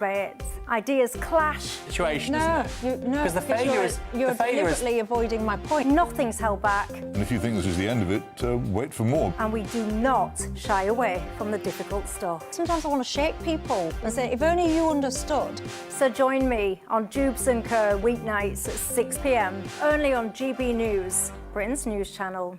But ideas clash. Situation, isn't it? No, because the failure is you're deliberately avoiding my point. Nothing's held back. And if you think this is the end of it, wait for more. And we do not shy away from the difficult stuff. Sometimes I want to shake people and say, if only you understood. So join me on Jubes & Co. weeknights at 6 p.m, only on GB News, Britain's news channel.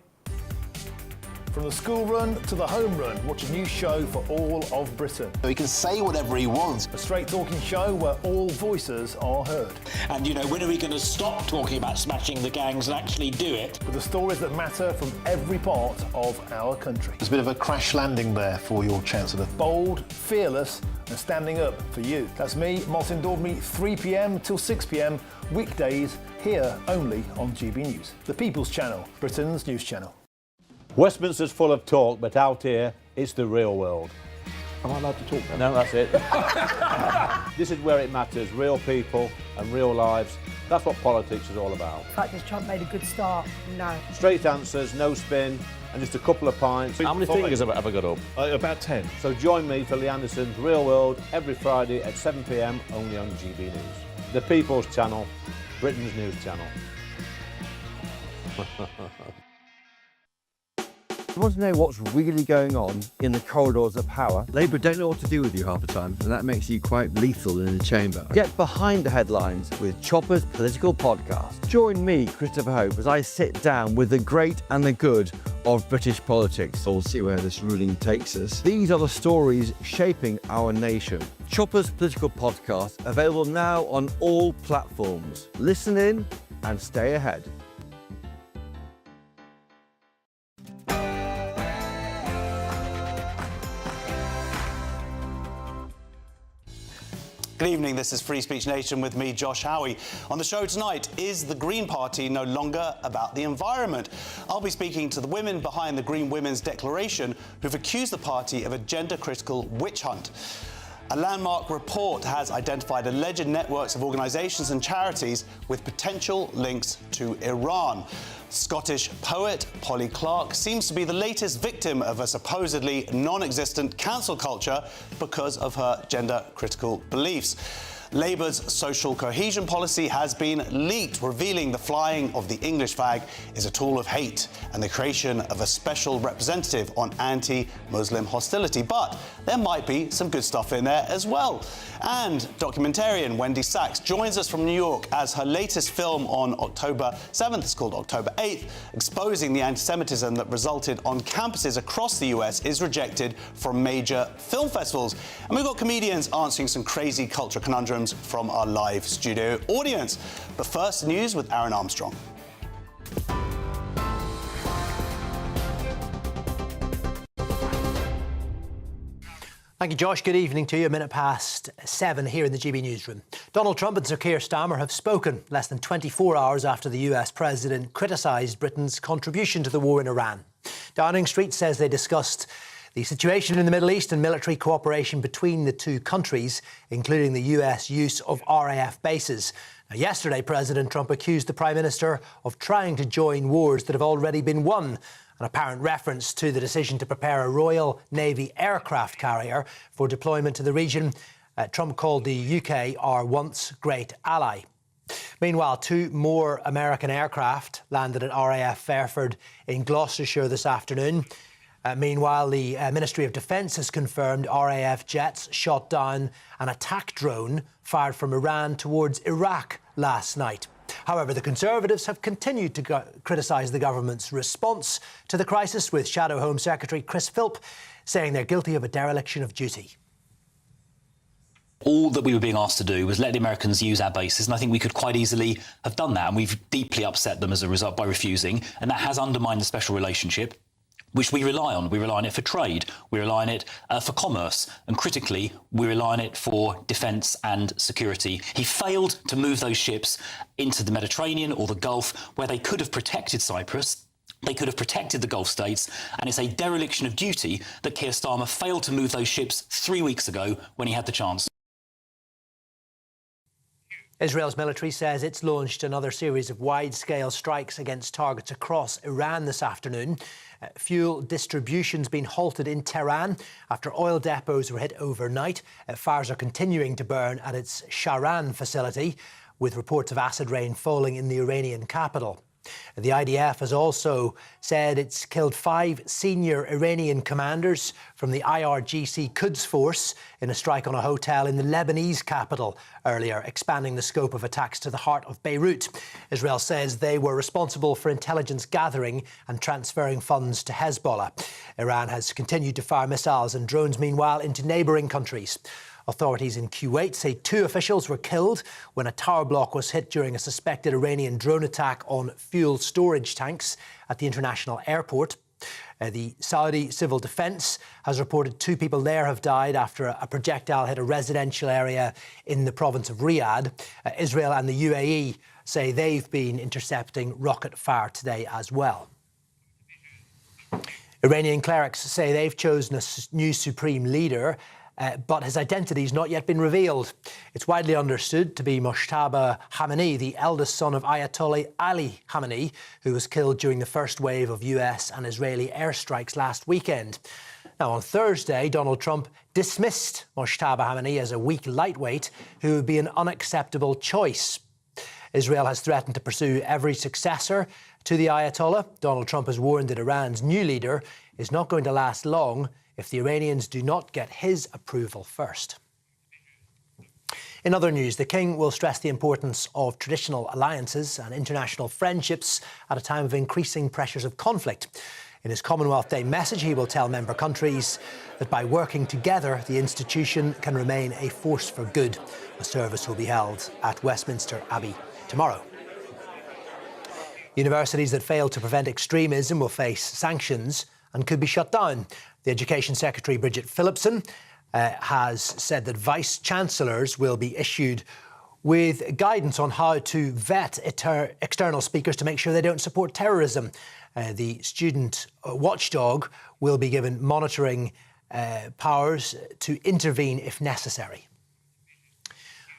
From the school run to the home run, watch a new show for all of Britain. He can say whatever he wants. A straight-talking show where all voices are heard. And, you know, when are we going to stop talking about smashing the gangs and actually do it? With the stories that matter from every part of our country. There's a bit of a crash landing there for your Chancellor. Bold, fearless and standing up for you. That's me, Martin Daubney, 3 p.m. till 6 p.m, weekdays, here only on GB News. The People's Channel, Britain's news channel. Westminster's full of talk, but out here, it's the real world. Am I allowed to talk No, now? that's it. This is where it matters, real people and real lives. That's what politics is all about. In fact, has Trump made a good start? No. Straight answers, no spin, and just a couple of pints. How many fingers have I got up? About 10. So join me for Lee Anderson's Real World every Friday at 7 p.m, only on GB News. The People's Channel, Britain's news channel. You want to know what's really going on in the corridors of power? Labour don't know what to do with you half the time, and that makes you quite lethal in the chamber. Get behind the headlines with Chopper's Political Podcast. Join me, Christopher Hope, as I sit down with the great and the good of British politics. We'll see where this ruling takes us. These are the stories shaping our nation. Chopper's Political Podcast, available now on all platforms. Listen in and stay ahead. Good evening, this is Free Speech Nation with me, Josh Howie. On the show tonight, is the Green Party no longer about the environment? I'll be speaking to the women behind the Green Women's Declaration who've accused the party of a gender-critical witch hunt. A landmark report has identified alleged networks of organisations and charities with potential links to Iran. Scottish poet Polly Clarke seems to be the latest victim of a supposedly non-existent cancel culture because of her gender-critical beliefs. Labour's social cohesion policy has been leaked, revealing the flying of the English flag is a tool of hate and the creation of a special representative on anti-Muslim hostility. But there might be some good stuff in there as well. And documentarian Wendy Sachs joins us from New York as her latest film on October 7th, it's called October 8th, exposing the anti-Semitism that resulted on campuses across the US is rejected from major film festivals. And we've got comedians answering some crazy culture conundrums from our live studio audience. But first, news with Aaron Armstrong. Thank you, Josh. Good evening to you. 7:07 here in the GB newsroom. Donald Trump and Sir Keir Starmer have spoken less than 24 hours after the US president criticised Britain's contribution to the war in Iran. Downing Street says they discussed the situation in the Middle East and military cooperation between the two countries, including the US use of RAF bases. Now, yesterday, President Trump accused the Prime Minister of trying to join wars that have already been won. An apparent reference to the decision to prepare a Royal Navy aircraft carrier for deployment to the region. Trump called the UK our once great ally. Meanwhile, 2 more American aircraft landed at RAF Fairford in Gloucestershire this afternoon. Meanwhile, the Ministry of Defence has confirmed RAF jets shot down an attack drone fired from Iran towards Iraq last night. However, the Conservatives have continued to criticise the government's response to the crisis, with Shadow Home Secretary Chris Philp saying they're guilty of a dereliction of duty. All that we were being asked to do was let the Americans use our bases, and I think we could quite easily have done that, and we've deeply upset them as a result by refusing, and that has undermined the special relationship which we rely on. We rely on it for trade, we rely on it for commerce, and critically, we rely on it for defence and security. He failed to move those ships into the Mediterranean or the Gulf, where they could have protected Cyprus. They could have protected the Gulf states, and it's a dereliction of duty that Keir Starmer failed to move those ships 3 weeks ago when he had the chance. Israel's military says it's launched another series of wide-scale strikes against targets across Iran this afternoon. Fuel distribution's been halted in Tehran after oil depots were hit overnight. Fires are continuing to burn at its Sharan facility, with reports of acid rain falling in the Iranian capital. The IDF has also said it's killed 5 senior Iranian commanders from the IRGC Quds force in a strike on a hotel in the Lebanese capital earlier, expanding the scope of attacks to the heart of Beirut. Israel says they were responsible for intelligence gathering and transferring funds to Hezbollah. Iran has continued to fire missiles and drones, meanwhile, into neighbouring countries. Authorities in Kuwait say 2 officials were killed when a tower block was hit during a suspected Iranian drone attack on fuel storage tanks at the international airport. The Saudi Civil Defence has reported 2 people there have died after a projectile hit a residential area in the province of Riyadh. Israel and the UAE say they've been intercepting rocket fire today as well. Iranian clerics say they've chosen a new supreme leader, but his identity has not yet been revealed. It's widely understood to be Mojtaba Khamenei, the eldest son of Ayatollah Ali Khamenei, who was killed during the first wave of US and Israeli airstrikes last weekend. Now, on Thursday, Donald Trump dismissed Mojtaba Khamenei as a weak lightweight who would be an unacceptable choice. Israel has threatened to pursue every successor to the Ayatollah. Donald Trump has warned that Iran's new leader is not going to last long if the Iranians do not get his approval first. In other news, the King will stress the importance of traditional alliances and international friendships at a time of increasing pressures of conflict. In his Commonwealth Day message, he will tell member countries that by working together, the institution can remain a force for good. A service will be held at Westminster Abbey tomorrow. Universities that fail to prevent extremism will face sanctions and could be shut down. The Education Secretary, Bridget Phillipson, has said that Vice-Chancellors will be issued with guidance on how to vet external speakers to make sure they don't support terrorism. The student watchdog will be given monitoring powers to intervene if necessary.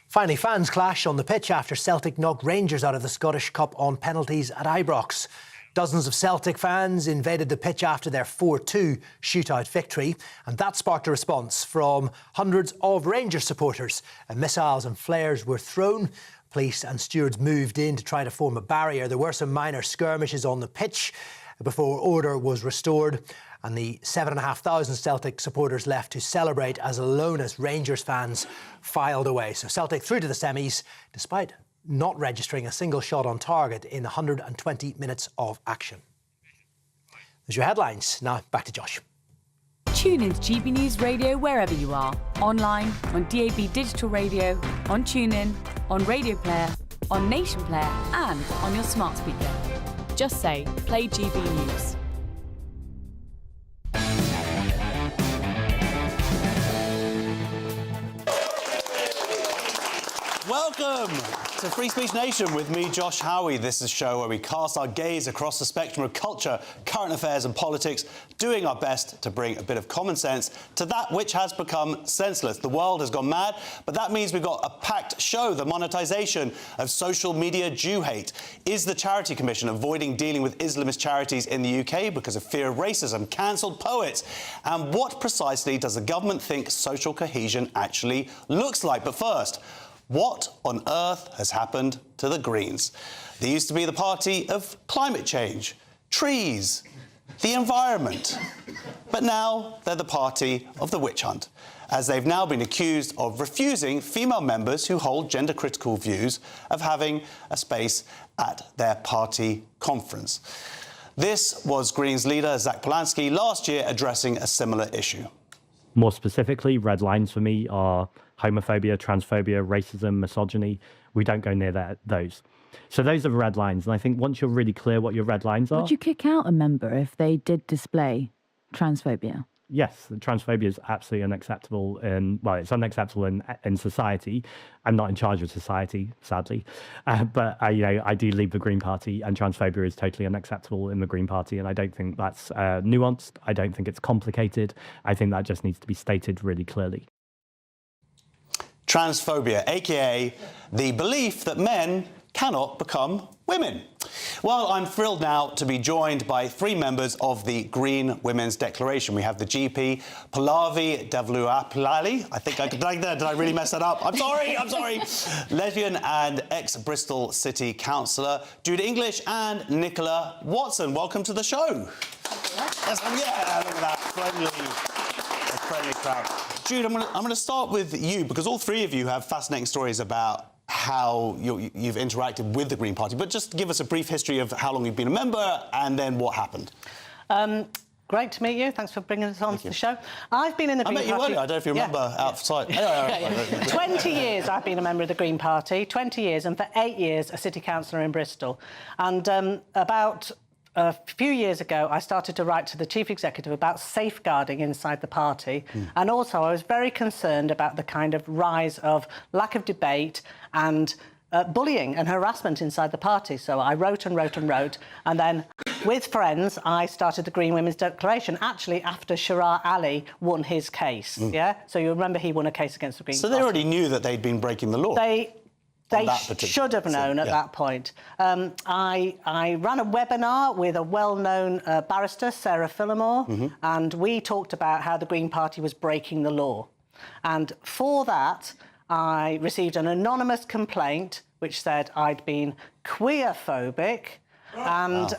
Finally, fans clash on the pitch after Celtic knocked Rangers out of the Scottish Cup on penalties at Ibrox. Dozens of Celtic fans invaded the pitch after their 4-2 shootout victory, and that sparked a response from hundreds of Rangers supporters. Missiles and flares were thrown. Police and stewards moved in to try to form a barrier. There were some minor skirmishes on the pitch before order was restored, and the 7,500 Celtic supporters left to celebrate as alone as Rangers fans filed away. So Celtic through to the semis, despite not registering a single shot on target in 120 minutes of action. There's your headlines. Now, back to Josh. Tune into GB News Radio wherever you are. Online, on DAB Digital Radio, on TuneIn, on Radio Player, on Nation Player and on your smart speaker. Just say, play GB News. Welcome to Free Speech Nation with me, Josh Howie. This is a show where we cast our gaze across the spectrum of culture, current affairs and politics, doing our best to bring a bit of common sense to that which has become senseless. The world has gone mad, but that means we've got a packed show. The monetisation of social media Jew hate. Is the Charity Commission avoiding dealing with Islamist charities in the UK because of fear of racism? Cancelled poets. And what precisely does the government think social cohesion actually looks like? But first, what on earth has happened to the Greens? They used to be the party of climate change, trees, the environment. But now they're the party of the witch hunt, as they've now been accused of refusing female members who hold gender-critical views of having a space at their party conference. This was Greens leader Zach Polanski last year addressing a similar issue. More specifically, red lines for me are homophobia, transphobia, racism, misogyny. We don't go near those. So those are the red lines. And I think once you're really clear what your red lines are... Would you kick out a member if they did display transphobia? Yes, transphobia is absolutely unacceptable it's unacceptable in society. I'm not in charge of society, sadly. But I do lead the Green Party, and transphobia is totally unacceptable in the Green Party. And I don't think that's nuanced. I don't think it's complicated. I think that just needs to be stated really clearly. Transphobia, aka the belief that men cannot become women. Well, I'm thrilled now to be joined by three members of the Green Women's Declaration. We have the GP, Polly Clarke. I think I did I really mess that up? I'm sorry. Lesbian and ex-Bristol City Councillor Jude English and Nicola Watson. Welcome to the show. Yes, yeah, look at that friendly crowd. Jude, I'm going to start with you because all three of you have fascinating stories about how you've interacted with the Green Party, but just give us a brief history of how long you've been a member and then what happened. Great to meet you. Thanks for bringing us on to the show. I've been in the Green Party... I met you earlier. I don't know if you remember outside. 20 years I've been a member of the Green Party, 20 years, and for 8 years a city councillor in Bristol. And about a few years ago, I started to write to the chief executive about safeguarding inside the party. And also, I was very concerned about the kind of rise of lack of debate and bullying and harassment inside the party. So I wrote and wrote and wrote. And then, with friends, I started the Green Women's Declaration, actually after Tsar Ali won his case. Yeah? So you remember he won a case against the Green Party. So they already knew that they'd been breaking the law? They should have known at that point. I ran a webinar with a well-known barrister, Sarah Phillimore, and we talked about how the Green Party was breaking the law. And for that, I received an anonymous complaint which said I'd been queerphobic, and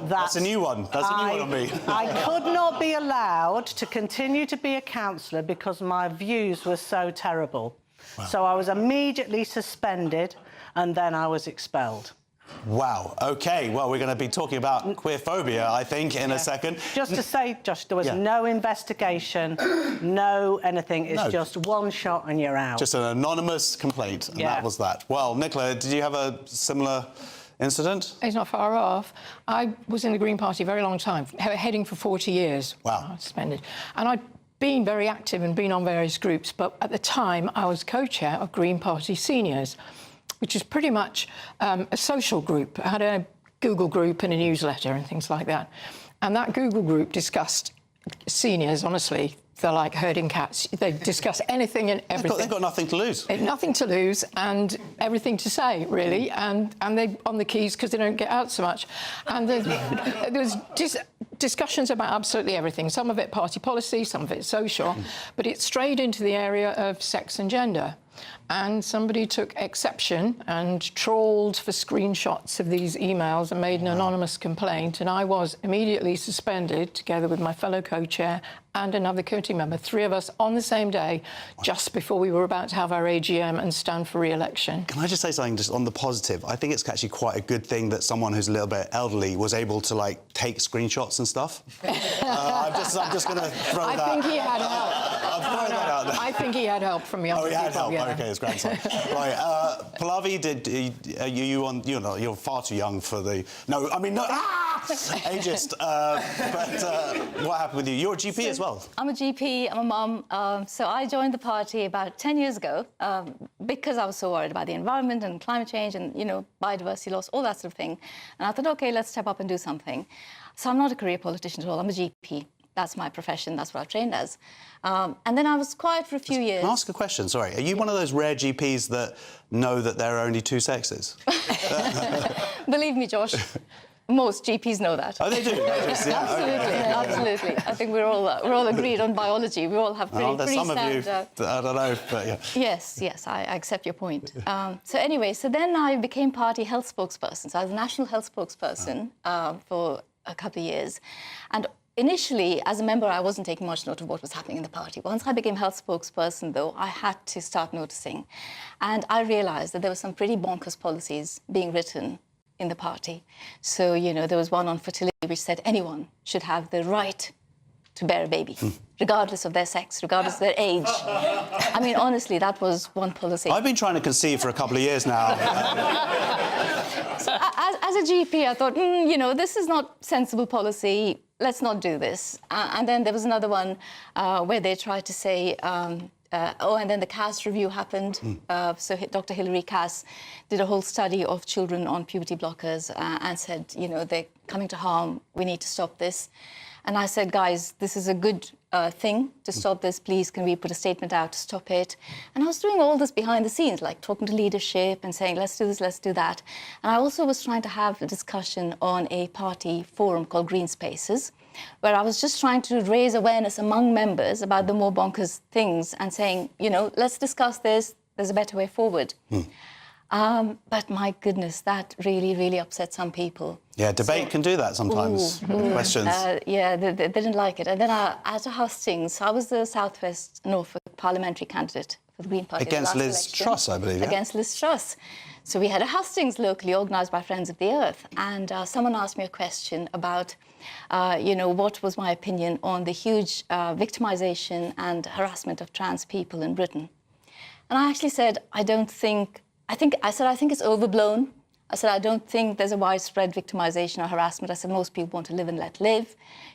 that's a new one. That's a new one on me. I could not be allowed to continue to be a councillor because my views were so terrible. Wow. So I was immediately suspended and then I was expelled. Wow. OK, well, we're going to be talking about queerphobia, I think, in a second. Just to say, Josh, there was no investigation, no anything. It's just one shot and you're out. Just an anonymous complaint, and that was that. Well, Nicola, did you have a similar incident? It's not far off. I was in the Green Party a very long time, heading for 40 years. Wow. I was suspended. And I'd been very active and been on various groups, but at the time I was co-chair of Green Party Seniors, which is pretty much a social group. I had a Google group and a newsletter and things like that. And that Google group discussed seniors, honestly. They're like herding cats. They discuss anything and everything. They've got nothing to lose. Nothing to lose and everything to say, really. And they're on the keys because they don't get out so much. And there was discussions about absolutely everything. Some of it party policy, some of it social. But it strayed into the area of sex and gender. And somebody took exception and trawled for screenshots of these emails and made an anonymous complaint. And I was immediately suspended, together with my fellow co-chair and another committee member, three of us on the same day, just before we were about to have our AGM and stand for re-election. Can I just say something just on the positive? I think it's actually quite a good thing that someone who's a little bit elderly was able to, like, take screenshots and stuff. I'm just going to throw that... I think he had help. Out there. I think he had help from younger people. Oh, he had help. OK, his grandson. Right, Polly, you're far too young for the... No, I mean, no... ageist. But what happened with you? You're a GP as well. I'm a GP, I'm a mum. So I joined the party about 10 years ago because I was so worried about the environment and climate change and, you know, biodiversity loss, all that sort of thing. And I thought, OK, let's step up and do something. So I'm not a career politician at all. I'm a GP. That's my profession. That's what I've trained as. And then I was quiet for a few years. Can I ask a question? Sorry. Are you one of those rare GPs that know that there are only two sexes? Believe me, Josh. Most GPs know that. Oh, they do? Absolutely. I think we're all agreed on biology. We all have pretty some standard... of you, I don't know, but yeah. Yes, I accept your point. So anyway, so then I became party health spokesperson. So I was a national health spokesperson for a couple of years. And initially, as a member, I wasn't taking much note of what was happening in the party. Once I became health spokesperson, though, I had to start noticing. And I realised that there were some pretty bonkers policies being written in the party. So, you know, there was one on fertility which said anyone should have the right to bear a baby, regardless of their sex, regardless of their age. I mean, honestly, that was one policy. I've been trying to conceive for a couple of years now. So, as a GP, I thought, you know, this is not sensible policy. Let's not do this. And then there was another one where they tried to say, and then the Cass review happened. So Dr. Hilary Cass did a whole study of children on puberty blockers and said, you know, they're coming to harm. We need to stop this. And I said, guys, this is a good thing to stop this. Please, can we put a statement out to stop it? And I was doing all this behind the scenes, like talking to leadership and saying, let's do this, let's do that. And I also was trying to have a discussion on a party forum called Green Spaces, where I was just trying to raise awareness among members about the more bonkers things and saying, you know, let's discuss this. There's a better way forward. But my goodness, that really, really upset some people. Yeah, debate can do that sometimes. Questions. Yeah, they didn't like it. And then at Hastings, I was the South West Norfolk parliamentary candidate for the Green Party. Against Liz Truss, I believe. Yeah? Against Liz Truss. So we had a Hastings locally organised by Friends of the Earth. And someone asked me a question about, you know, what was my opinion on the huge victimisation and harassment of trans people in Britain. And I actually said, I think it's overblown. I said, I don't think there's a widespread victimisation or harassment. I said, most people want to live and let live.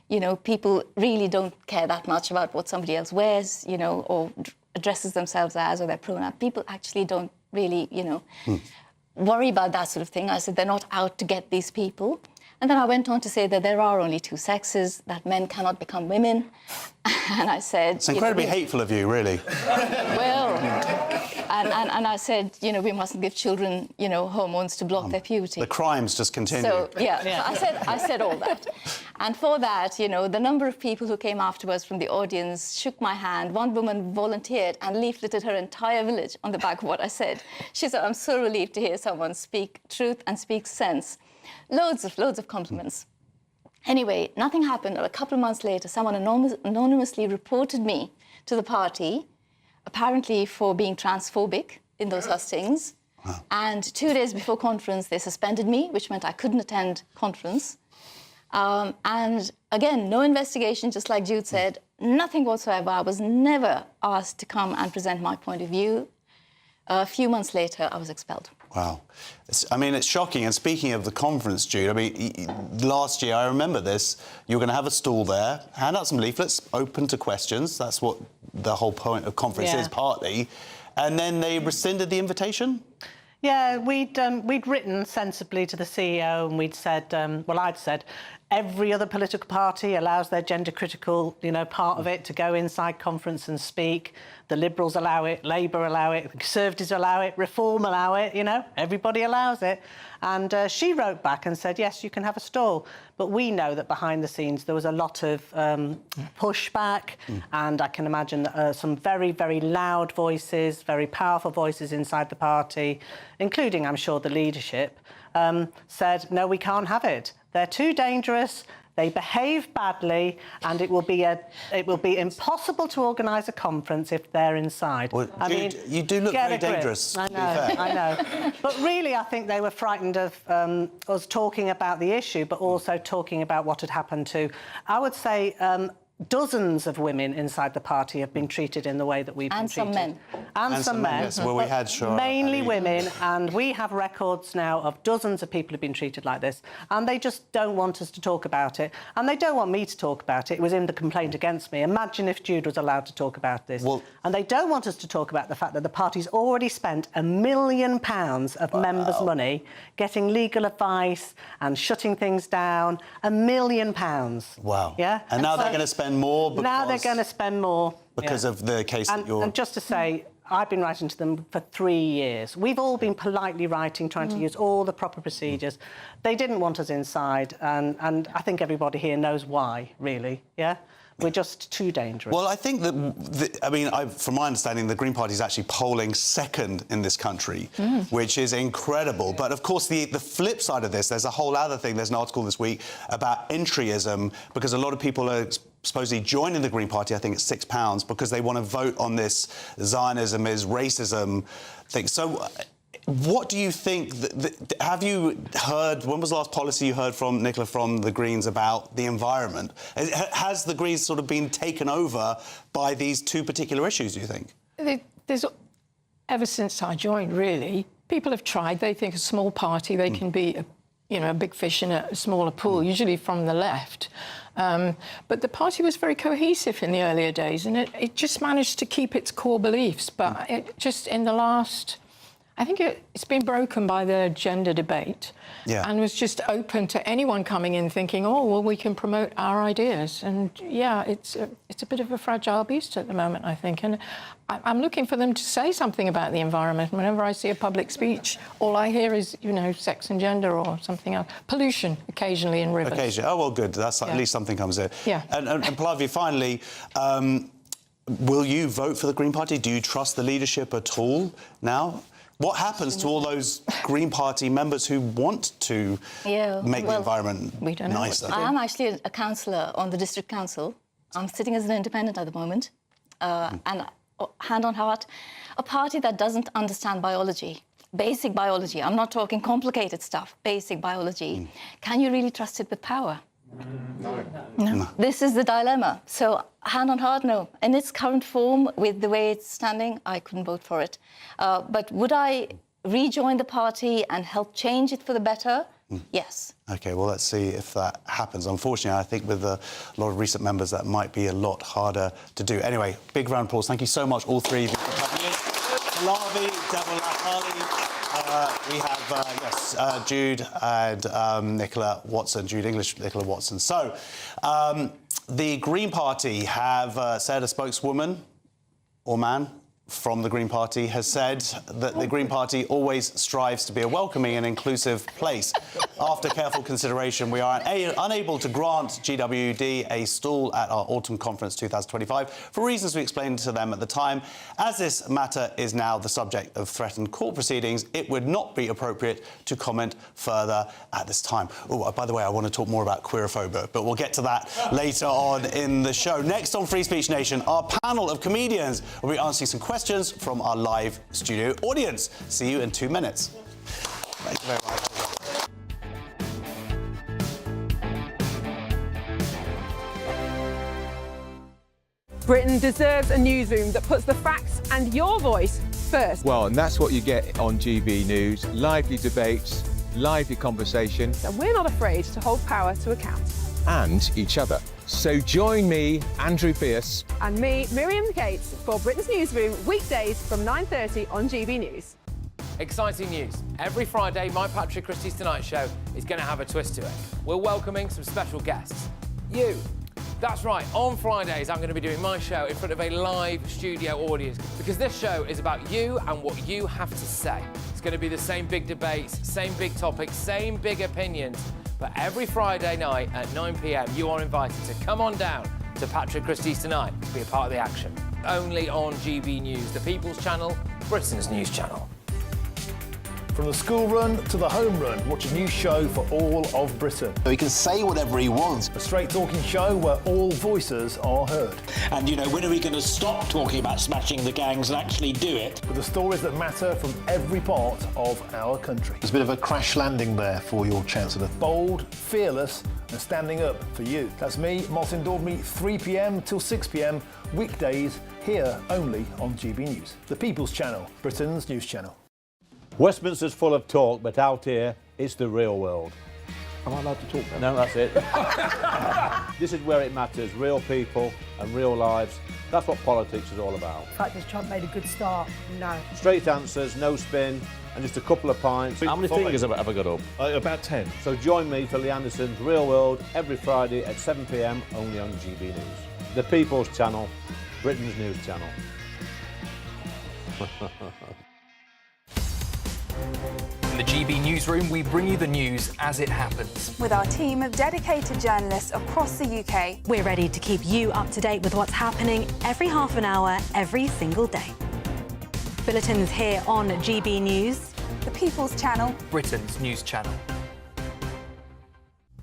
You know, people really don't care that much about what somebody else wears, you know, or addresses themselves as, or their pronoun. People actually don't really, you know, worry about that sort of thing. I said, they're not out to get these people. And then I went on to say that there are only two sexes, that men cannot become women. And I said... It's incredibly hateful of you, really. Well, and I said, you know, we mustn't give children, you know, hormones to block their puberty. The crimes just continue. So, yeah. So I said all that. And for that, you know, the number of people who came afterwards from the audience shook my hand. One woman volunteered and leafleted her entire village on the back of what I said. She said, I'm so relieved to hear someone speak truth and speak sense. Loads of compliments. Anyway, nothing happened. A couple of months later, someone anonymously reported me to the party, apparently for being transphobic in those hustings. Wow. And 2 days before conference, they suspended me, which meant I couldn't attend conference. And again, no investigation, just like Jude said, nothing whatsoever. I was never asked to come and present my point of view. A few months later, I was expelled. Wow. I mean, it's shocking. And speaking of the conference, Jude, I mean, last year, I remember this, you were going to have a stall there, hand out some leaflets, open to questions. That's what the whole point of conference is, partly. And then they rescinded the invitation? Yeah, we'd written sensibly to the CEO and we'd said, well, I'd said, every other political party allows their gender-critical, you know, part of it to go inside conference and speak. The Liberals allow it, Labour allow it, the Conservatives allow it, Reform allow it, you know, everybody allows it. And she wrote back and said, yes, you can have a stall. But we know that behind the scenes there was a lot of pushback and I can imagine some very, very loud voices, very powerful voices inside the party, including, I'm sure, the leadership, said, no, we can't have it. They're too dangerous, they behave badly, and it will be impossible to organise a conference if they're inside. Well, I mean, you do look very dangerous. I know. But really, I think they were frightened of us talking about the issue, but also talking about what had happened to, I would say, dozens of women inside the party have been treated in the way that we've been treated. And some men. Yes, well, we had mainly women, and we have records now of dozens of people who've been treated like this, and they just don't want us to talk about it, and they don't want me to talk about it. It was in the complaint against me. Imagine if Jude was allowed to talk about this. Well, and they don't want us to talk about the fact that the party's already spent £1 million of members' money getting legal advice and shutting things down. £1 million. Wow. Yeah. And now they're going to spend more because... Now they're going to spend more. Because of the case that you're... And just to say, I've been writing to them for 3 years. We've all been politely writing, trying to use all the proper procedures. They didn't want us inside, and I think everybody here knows why, really, yeah? We're just too dangerous. Well, I think that, from my understanding, the Green Party is actually polling second in this country, which is incredible. But, of course, the flip side of this, there's a whole other thing. There's an article this week about entryism, because a lot of people are supposedly joining the Green Party, I think it's £6, because they want to vote on this Zionism is racism thing. So... what do you think? Have you heard, when was the last policy you heard from, Nicola, from the Greens about the environment? Has the Greens sort of been taken over by these two particular issues, do you think? Ever since I joined, really, people have tried. They think a small party, they can be, a big fish in a smaller pool, usually from the left. But the party was very cohesive in the earlier days, and it just managed to keep its core beliefs. But it just, in the last... I think it's been broken by the gender debate, and was just open to anyone coming in thinking, oh, well, we can promote our ideas. And yeah, it's a bit of a fragile beast at the moment, I think. And I'm looking for them to say something about the environment. Whenever I see a public speech, all I hear is, you know, sex and gender or something else. Pollution, occasionally, in rivers. Occasionally. Oh, well, good. That's at least something comes in. Yeah. And Pallavi, finally, will you vote for the Green Party? Do you trust the leadership at all now? What happens to all those Green Party members who want to make the environment nicer? I am actually a councillor on the district council. I'm sitting as an independent at the moment. And hand on heart, a party that doesn't understand biology, basic biology, I'm not talking complicated stuff, basic biology, can you really trust it with power? No. This is the dilemma. So, hand on heart, no. In its current form, with the way it's standing, I couldn't vote for it. But would I rejoin the party and help change it for the better? Yes. OK, well, let's see if that happens. Unfortunately, I think with a lot of recent members, that might be a lot harder to do. Anyway, big round of applause. Thank you so much, all three of you, for coming in. Pallavi, Devil Lapali. We have, Jude and Nicola Watson. Jude English, Nicola Watson. So, the Green Party have said a spokeswoman or man from the Green Party has said that the Green Party always strives to be a welcoming and inclusive place. After careful consideration, we are unable to grant GWD a stall at our Autumn Conference 2025 for reasons we explained to them at the time. As this matter is now the subject of threatened court proceedings, it would not be appropriate to comment further at this time. Oh, by the way, I want to talk more about queerophobia, but we'll get to that later on in the show. Next on Free Speech Nation, our panel of comedians will be answering some questions from our live studio audience. See you in 2 minutes. Thank you very much. Britain deserves a newsroom that puts the facts and your voice first. Well, and that's what you get on GB News. Lively debates, lively conversation. And we're not afraid to hold power to account. And each other. So join me, Andrew Pearce. And me, Miriam Gates, for Britain's Newsroom, weekdays from 9:30 on GB News. Exciting news. Every Friday, my Patrick Christie's Tonight Show is going to have a twist to it. We're welcoming some special guests. You. That's right, on Fridays I'm going to be doing my show in front of a live studio audience because this show is about you and what you have to say. It's going to be the same big debates, same big topics, same big opinions. But every Friday night at 9 p.m, you are invited to come on down to Patrick Christie's Tonight to be a part of the action. Only on GB News, the People's Channel, Britain's news channel. From the school run to the home run, watch a new show for all of Britain. So he can say whatever he wants. A straight-talking show where all voices are heard. And, you know, when are we going to stop talking about smashing the gangs and actually do it? With the stories that matter from every part of our country. There's a bit of a crash landing there for your Chancellor. Bold, fearless and standing up for you. That's me, Martin Daubney, 3 p.m. till 6 p.m, weekdays, here only on GB News. The People's Channel, Britain's news channel. Westminster's full of talk, but out here, it's the real world. Am I allowed to talk then? No, that's it. This is where it matters, real people and real lives. That's what politics is all about. The fact that Trump made a good start, no. Straight answers, no spin, and just a couple of pints. How many fingers have I got up? About 10. So join me for Lee Anderson's Real World every Friday at 7 p.m, only on GB News. The People's Channel, Britain's news channel. In the GB Newsroom, we bring you the news as it happens. With our team of dedicated journalists across the UK. We're ready to keep you up to date with what's happening every half an hour, every single day. Bulletins here on GB News. The People's Channel. Britain's news channel.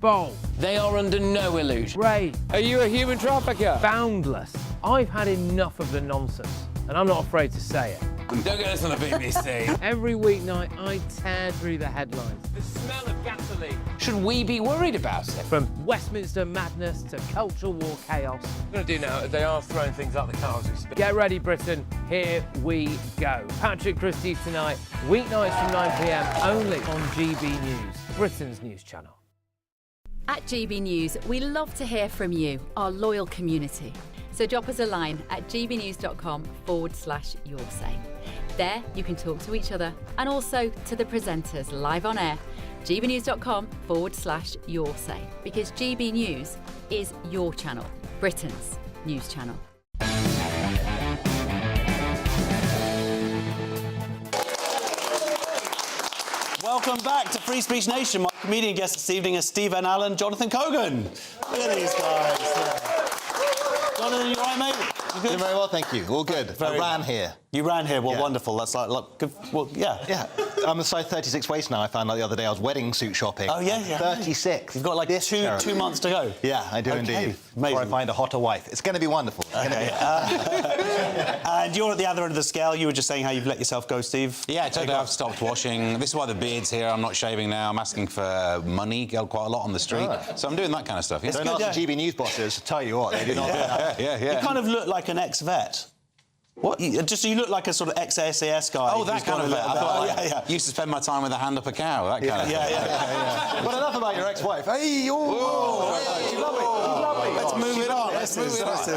Bold. They are under no illusion. Ray. Are you a human trafficker? Boundless. I've had enough of the nonsense, and I'm not afraid to say it. Don't get us on a BBC. Every weeknight, I tear through the headlines. The smell of gasoline. Should we be worried about it? From Westminster madness to cultural war chaos. What I'm going to do now, they are throwing things out the car as we speak. Get ready, Britain. Here we go. Patrick Christie's Tonight, weeknights from 9 p.m, only on GB News, Britain's news channel. At GB News, we love to hear from you, our loyal community. So drop us a line at gbnews.com/your say. There, you can talk to each other and also to the presenters live on air. gbnews.com/your say, because GB News is your channel, Britain's news channel. Welcome back to Free Speech Nation. My comedian guest this evening is Steve N. Allen, Jonathan Cogan. Look at these guys. Jonathan, you all right, mate? You good? Doing very well, thank you. All good. I ran here. You ran here. Well, Yeah. wonderful. That's like good. Well, yeah. Yeah. I'm a size 36 waist now. I found out the other day I was wedding suit shopping. Oh, yeah, yeah. 36. You've got like two months to go. Yeah, I do Okay. indeed. Amazing. Before I find a hotter wife. It's going to be wonderful. It's gonna be... And you're at the other end of the scale. You were just saying how you've let yourself go, Steve. Yeah, totally. I've stopped washing. This is why the beard's here. I'm not shaving now. I'm asking for money quite a lot on the street. So I'm doing that kind of stuff. Yeah. Don't ask the GB News bosses. Tell you what, they do not. Yeah. You kind of look like an ex-vet. What? You look like a sort of ex-SAS guy. Oh, that kind of vet. I thought used to spend my time with a hand up a cow. That kind of thing. Yeah. Well, enough about your ex-wife. Hey, she's lovely. She's lovely. Let's move it on.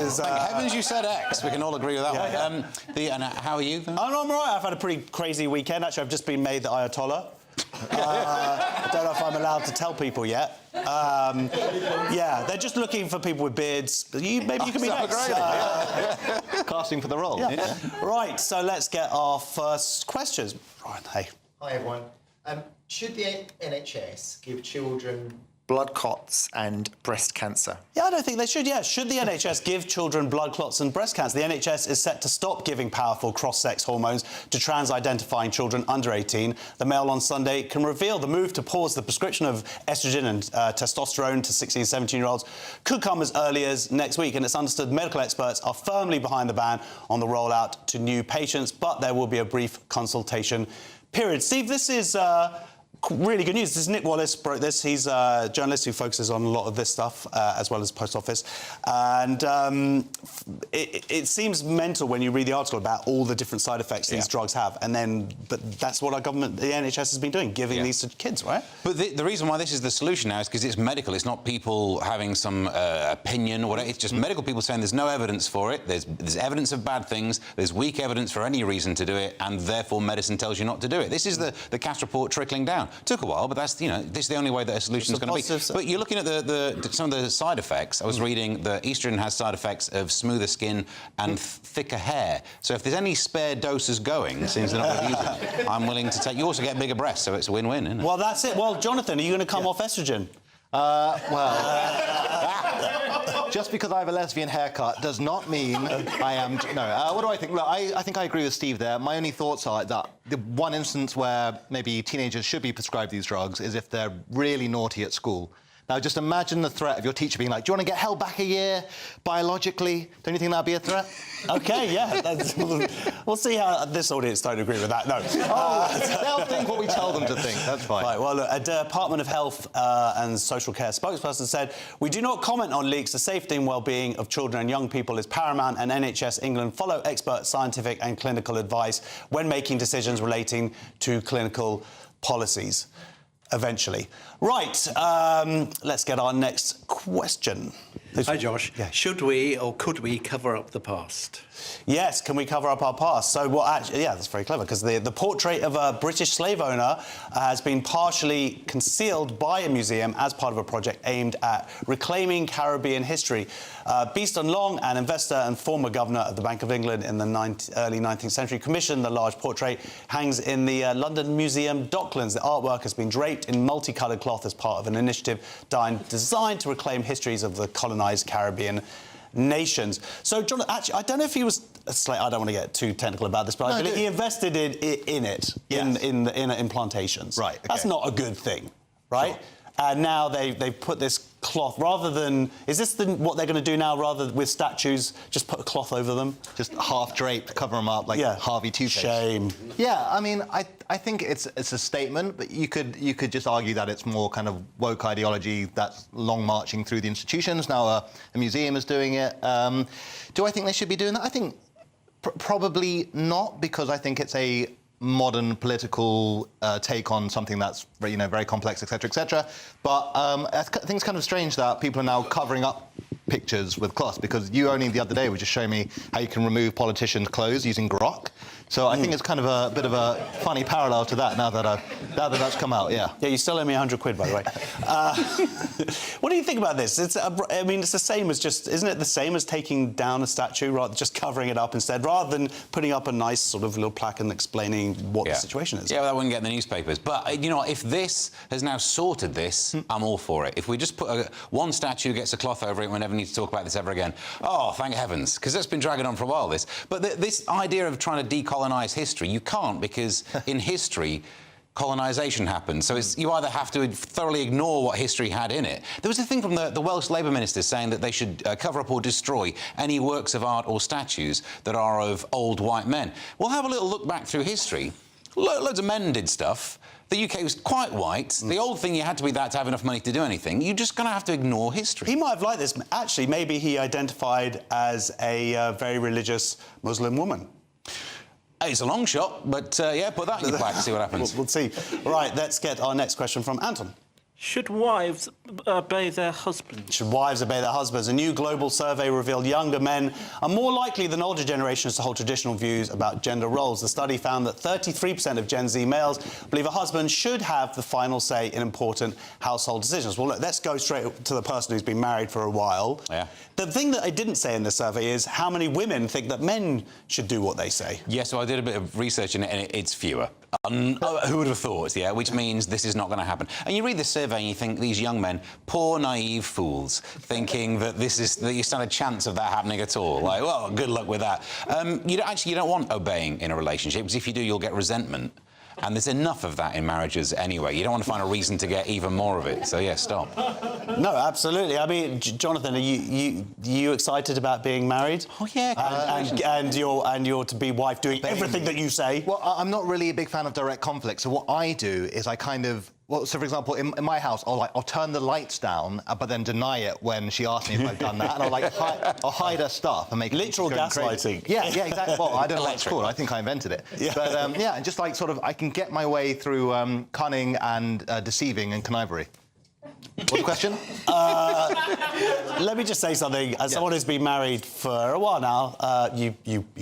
Thank heavens you said X. We can all agree with that one. And how are you? I'm all right. I've had a pretty crazy weekend. Actually, I've just been made the Ayatollah. I don't know if I'm allowed to tell people yet. Yeah, they're just looking for people with beards. Maybe you can be next. Casting for the role. Yeah. Right, so let's get our first questions. Right, hey. Hi, everyone. Should the NHS give children blood clots and breast cancer? Yeah, I don't think they should, yeah. Should the NHS give children blood clots and breast cancer? The NHS is set to stop giving powerful cross-sex hormones to trans-identifying children under 18. The Mail on Sunday can reveal the move to pause the prescription of estrogen and testosterone to 16 and 17-year-olds could come as early as next week, and it's understood medical experts are firmly behind the ban on the rollout to new patients, but there will be a brief consultation period. Steve, this is... really good news. This is Nick Wallace broke this. He's a journalist who focuses on a lot of this stuff, as well as Post Office. And it seems mental when you read the article about all the different side effects these drugs have. But that's what our government, the NHS, has been doing, giving these to kids, right? But the reason why this is the solution now is because it's medical. It's not people having some opinion or whatever. It's just medical people saying there's no evidence for it. There's evidence of bad things. There's weak evidence for any reason to do it, and therefore medicine tells you not to do it. This is the Cass report trickling down. Took a while, but that's, this is the only way that a solution is going to be. But you're looking at some of the side effects. I was reading that estrogen has side effects of smoother skin and thicker hair. So if there's any spare doses going, since they're not going to use it, I'm willing to take... You also get bigger breasts, so it's a win-win, isn't it? Well, that's it. Well, Jonathan, are you going to come off estrogen? Just because I have a lesbian haircut does not mean I am... No, what do I think? Look, I think I agree with Steve there. My only thoughts are that the one instance where maybe teenagers should be prescribed these drugs is if they're really naughty at school. Now, just imagine the threat of your teacher being like, do you want to get held back a year biologically? Don't you think that'd be a threat? OK, yeah. We'll see how this audience don't agree with that. No. They'll think what we tell them to think. That's fine. Right, well, look, a Department of Health and Social Care spokesperson said, we do not comment on leaks. The safety and well-being of children and young people is paramount, and NHS England follow expert scientific and clinical advice when making decisions relating to clinical policies. Eventually. Right, let's get our next question. Hi, Josh. Yeah. Should we or could we cover up the past? Yes, can we cover up our past? So, actually, yeah, that's very clever, because the portrait of a British slave owner has been partially concealed by a museum as part of a project aimed at reclaiming Caribbean history. Beeston Long, an investor and former governor of the Bank of England in the early 19th century, commissioned the large portrait, hangs in the London Museum Docklands. The artwork has been draped in multicoloured cloth as part of an initiative designed to reclaim histories of the colonised Caribbean nations. So, John, actually, I don't know if he was... I don't want to get too technical about this, but I believe he invested in it, in plantations. Right, okay. That's not a good thing, right? Sure. And now they've put this cloth, rather than... Is this what they're going to do now, rather with statues, just put a cloth over them? Just half draped, cover them up like Harvey Two-Face. Shame. Yeah, I mean, I think it's a statement, but you could just argue that it's more kind of woke ideology that's long marching through the institutions. Now a museum is doing it. Do I think they should be doing that? I think probably not, because I think it's a modern political take on something that's very complex, etc., etc. But I think it's kind of strange that people are now covering up pictures with cloths, because you only the other day were just showing me how you can remove politicians' clothes using grok. So I think it's kind of a bit of a funny parallel to that now that that's come out. Yeah. Yeah, you still owe me £100, by the way. What do you think about this? I mean, it's the same as isn't it the same as taking down a statue, rather just covering it up instead, rather than putting up a nice sort of little plaque and explaining what the situation is? Yeah, well, that wouldn't get in the newspapers. But you know what? If this has now sorted this, I'm all for it. If we just put one statue, gets a cloth over it, and we never need to talk about this ever again. Oh, thank heavens, because that's been dragging on for a while. This, but this idea of trying to decolonise history, you can't, because in history, colonisation happened. So you either have to thoroughly ignore what history had in it. There was a thing from the Welsh Labour minister saying that they should cover up or destroy any works of art or statues that are of old white men. We'll have a little look back through history. Loads of men did stuff. The UK was quite white. The old thing, you had to be that to have enough money to do anything. You're just going to have to ignore history. He might have liked this. Actually, maybe he identified as a very religious Muslim woman. It's a long shot, but yeah, put that in your plaque and see what happens. We'll see. Right, let's get our next question from Anton. Should wives obey their husbands? Should wives obey their husbands? A new global survey revealed younger men are more likely than older generations to hold traditional views about gender roles. The study found that 33% of Gen Z males believe a husband should have the final say in important household decisions. Well, look, let's go straight to the person who's been married for a while. Yeah. The thing that I didn't say in the survey is how many women think that men should do what they say. Yeah, so I did a bit of research in it, and it's fewer. Who would have thought, yeah? Which means this is not going to happen. And you read the survey and you think, these young men, poor naive fools, thinking that that you stand a chance of that happening at all. Like, well, good luck with that. You don't want obeying in a relationship, because if you do, you'll get resentment. And there's enough of that in marriages anyway. You don't want to find a reason to get even more of it. So, yeah, stop. No, absolutely. I mean, Jonathan, are you excited about being married? Oh, yeah. And your to-be wife doing everything that you say? Well, I'm not really a big fan of direct conflict. So what I do is I kind of... Well, so, for example, in my house, I'll turn the lights down, but then deny it when she asks me if I've done that, and I'll hide her stuff and make literal gaslighting. Yeah, exactly. Well, I don't know what it's called. I think I invented it. Yeah. But yeah, and just like sort of, I can get my way through cunning and deceiving and connivery. What's the question? Let me just say something. As someone who's been married for a while now, you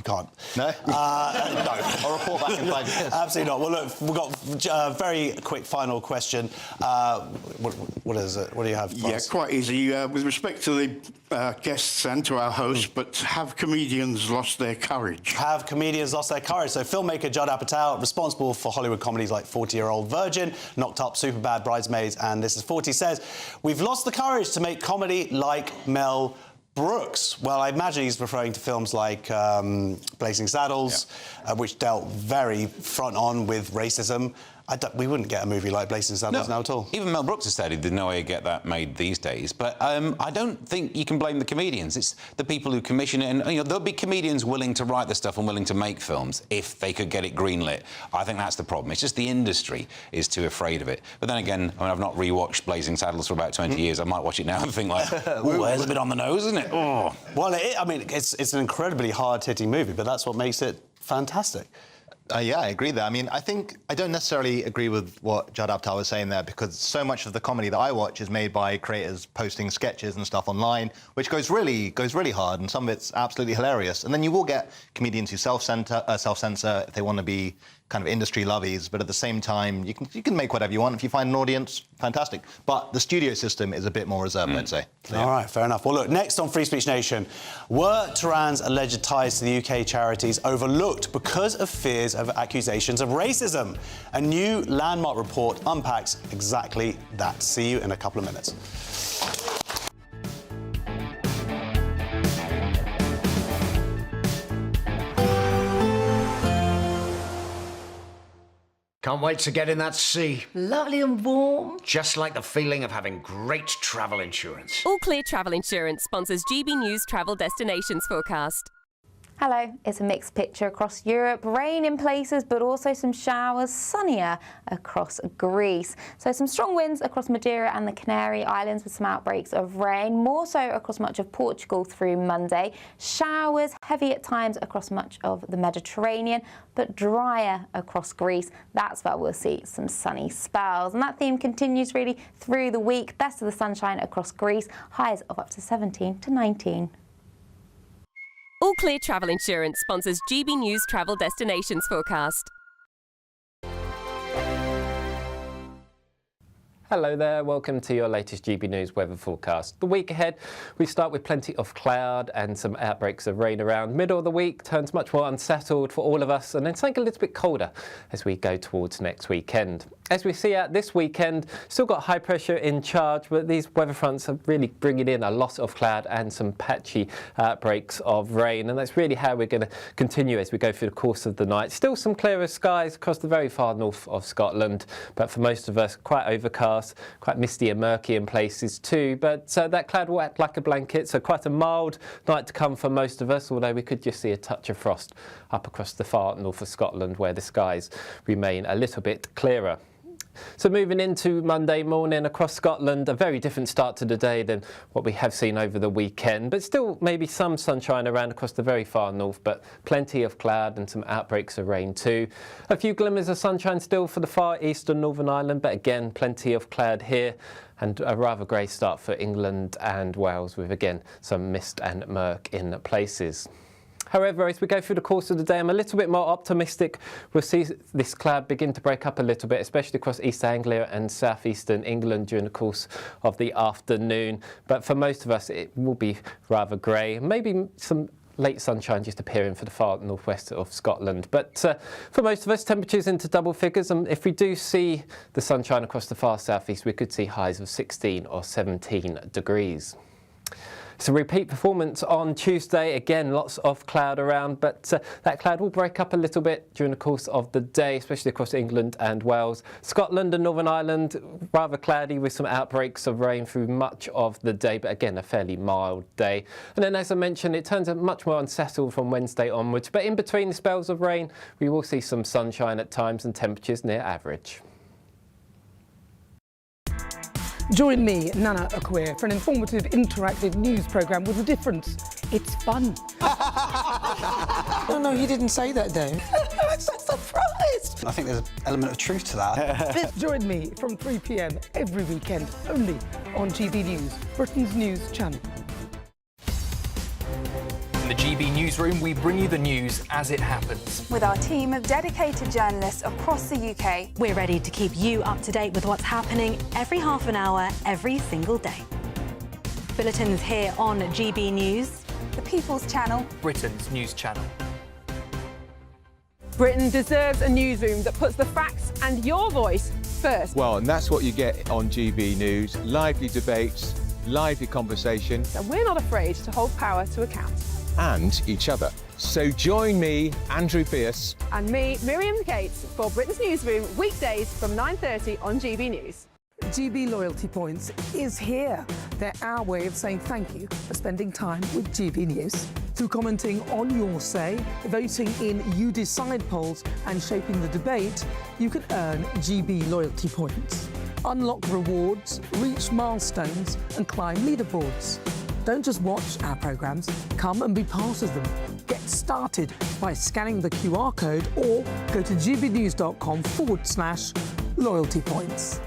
can't. No? No. I'll report back in 5 years. Absolutely not. Well, look, we've got a very quick final question. What is it? What do you have for us? Yeah, quite easy. With respect to the guests and to our hosts, but have comedians lost their courage? Have comedians lost their courage? So filmmaker Judd Apatow, responsible for Hollywood comedies like 40-Year-Old Virgin, Knocked Up, Superbad, Bridesmaids, and This Is 40, says, we've lost the courage to make comedy like Mel Brooks. Well, I imagine he's referring to films like Blazing Saddles, which dealt very front-on with racism. We wouldn't get a movie like Blazing Saddles now at all. Even Mel Brooks has said there's no way you get that made these days. But I don't think you can blame the comedians. It's the people who commission it. And there'll be comedians willing to write the stuff and willing to make films if they could get it greenlit. I think that's the problem. It's just the industry is too afraid of it. But then again, I mean, I've not rewatched Blazing Saddles for about 20 years. I might watch it now and think like, oh, there's a bit on the nose, isn't it? Oh. Well, I mean, it's an incredibly hard-hitting movie, but that's what makes it fantastic. Yeah, I agree there. I mean, I don't necessarily agree with what Judd Apatow was saying there, because so much of the comedy that I watch is made by creators posting sketches and stuff online, which goes really hard, and some of it's absolutely hilarious. And then you will get comedians who self-censor if they want to be kind of industry lovies, but at the same time, you can make whatever you want. If you find an audience, fantastic. But the studio system is a bit more reserved, I'd say. So, yeah. All right, fair enough. Well, look, next on Free Speech Nation, were Tehran's alleged ties to the UK charities overlooked because of fears of accusations of racism? A new landmark report unpacks exactly that. See you in a couple of minutes. Can't wait to get in that sea. Lovely and warm. Just like the feeling of having great travel insurance. All Clear Travel Insurance sponsors GB News Travel Destinations Forecast. Hello, it's a mixed picture across Europe. Rain in places, but also some showers, sunnier across Greece. So some strong winds across Madeira and the Canary Islands with some outbreaks of rain, more so across much of Portugal through Monday. Showers heavy at times across much of the Mediterranean, but drier across Greece. That's where we'll see some sunny spells. And that theme continues really through the week. Best of the sunshine across Greece, highs of up to 17 to 19. All Clear Travel Insurance sponsors GB News Travel Destinations Forecast. Hello there, welcome to your latest GB News weather forecast. The week ahead, we start with plenty of cloud and some outbreaks of rain around. Middle of the week turns much more unsettled for all of us, and then something a little bit colder as we go towards next weekend. As we see out this weekend, still got high pressure in charge, but these weather fronts are really bringing in a lot of cloud and some patchy outbreaks of rain, and that's really how we're going to continue as we go through the course of the night. Still some clearer skies across the very far north of Scotland, but for most of us, quite overcast. Quite misty and murky in places too, but that cloud will act like a blanket, so quite a mild night to come for most of us, although we could just see a touch of frost up across the far north of Scotland where the skies remain a little bit clearer. So moving into Monday morning across Scotland, a very different start to the day than what we have seen over the weekend, but still maybe some sunshine around across the very far north, but plenty of cloud and some outbreaks of rain too. A few glimmers of sunshine still for the far east and Northern Ireland, but again plenty of cloud here, and a rather grey start for England and Wales with again some mist and murk in places. However, as we go through the course of the day, I'm a little bit more optimistic. We'll see this cloud begin to break up a little bit, especially across East Anglia and southeastern England during the course of the afternoon. But for most of us, it will be rather grey. Maybe some late sunshine just appearing for the far northwest of Scotland. But for most of us, temperatures into double figures. And if we do see the sunshine across the far southeast, we could see highs of 16 or 17 degrees. It's a repeat performance on Tuesday. Again, lots of cloud around, but that cloud will break up a little bit during the course of the day, especially across England and Wales. Scotland and Northern Ireland, rather cloudy with some outbreaks of rain through much of the day, but again, a fairly mild day. And then, as I mentioned, it turns out much more unsettled from Wednesday onwards, but in between the spells of rain, we will see some sunshine at times and temperatures near average. Join me, Nana Akweer, for an informative, interactive news programme with a difference. It's fun. No, he didn't say that, Dave. I'm so surprised. I think there's an element of truth to that. Join me from 3 p.m. every weekend, only on GB News, Britain's news channel. In the GB Newsroom, we bring you the news as it happens. With our team of dedicated journalists across the UK. We're ready to keep you up to date with what's happening every half an hour, every single day. Bulletins here on GB News. The People's Channel. Britain's news channel. Britain deserves a newsroom that puts the facts and your voice first. Well, and that's what you get on GB News. Lively debates, lively conversation. So we're not afraid to hold power to account. And each other. So join me, Andrew Pierce. And me, Miriam Cates, for Britain's Newsroom, weekdays from 9:30 on GB News. GB Loyalty Points is here. They're our way of saying thank you for spending time with GB News. Through commenting on your say, voting in You Decide polls and shaping the debate, you can earn GB Loyalty Points. Unlock rewards, reach milestones and climb leaderboards. Don't just watch our programmes, come and be part of them. Get started by scanning the QR code or go to gbnews.com/loyalty points.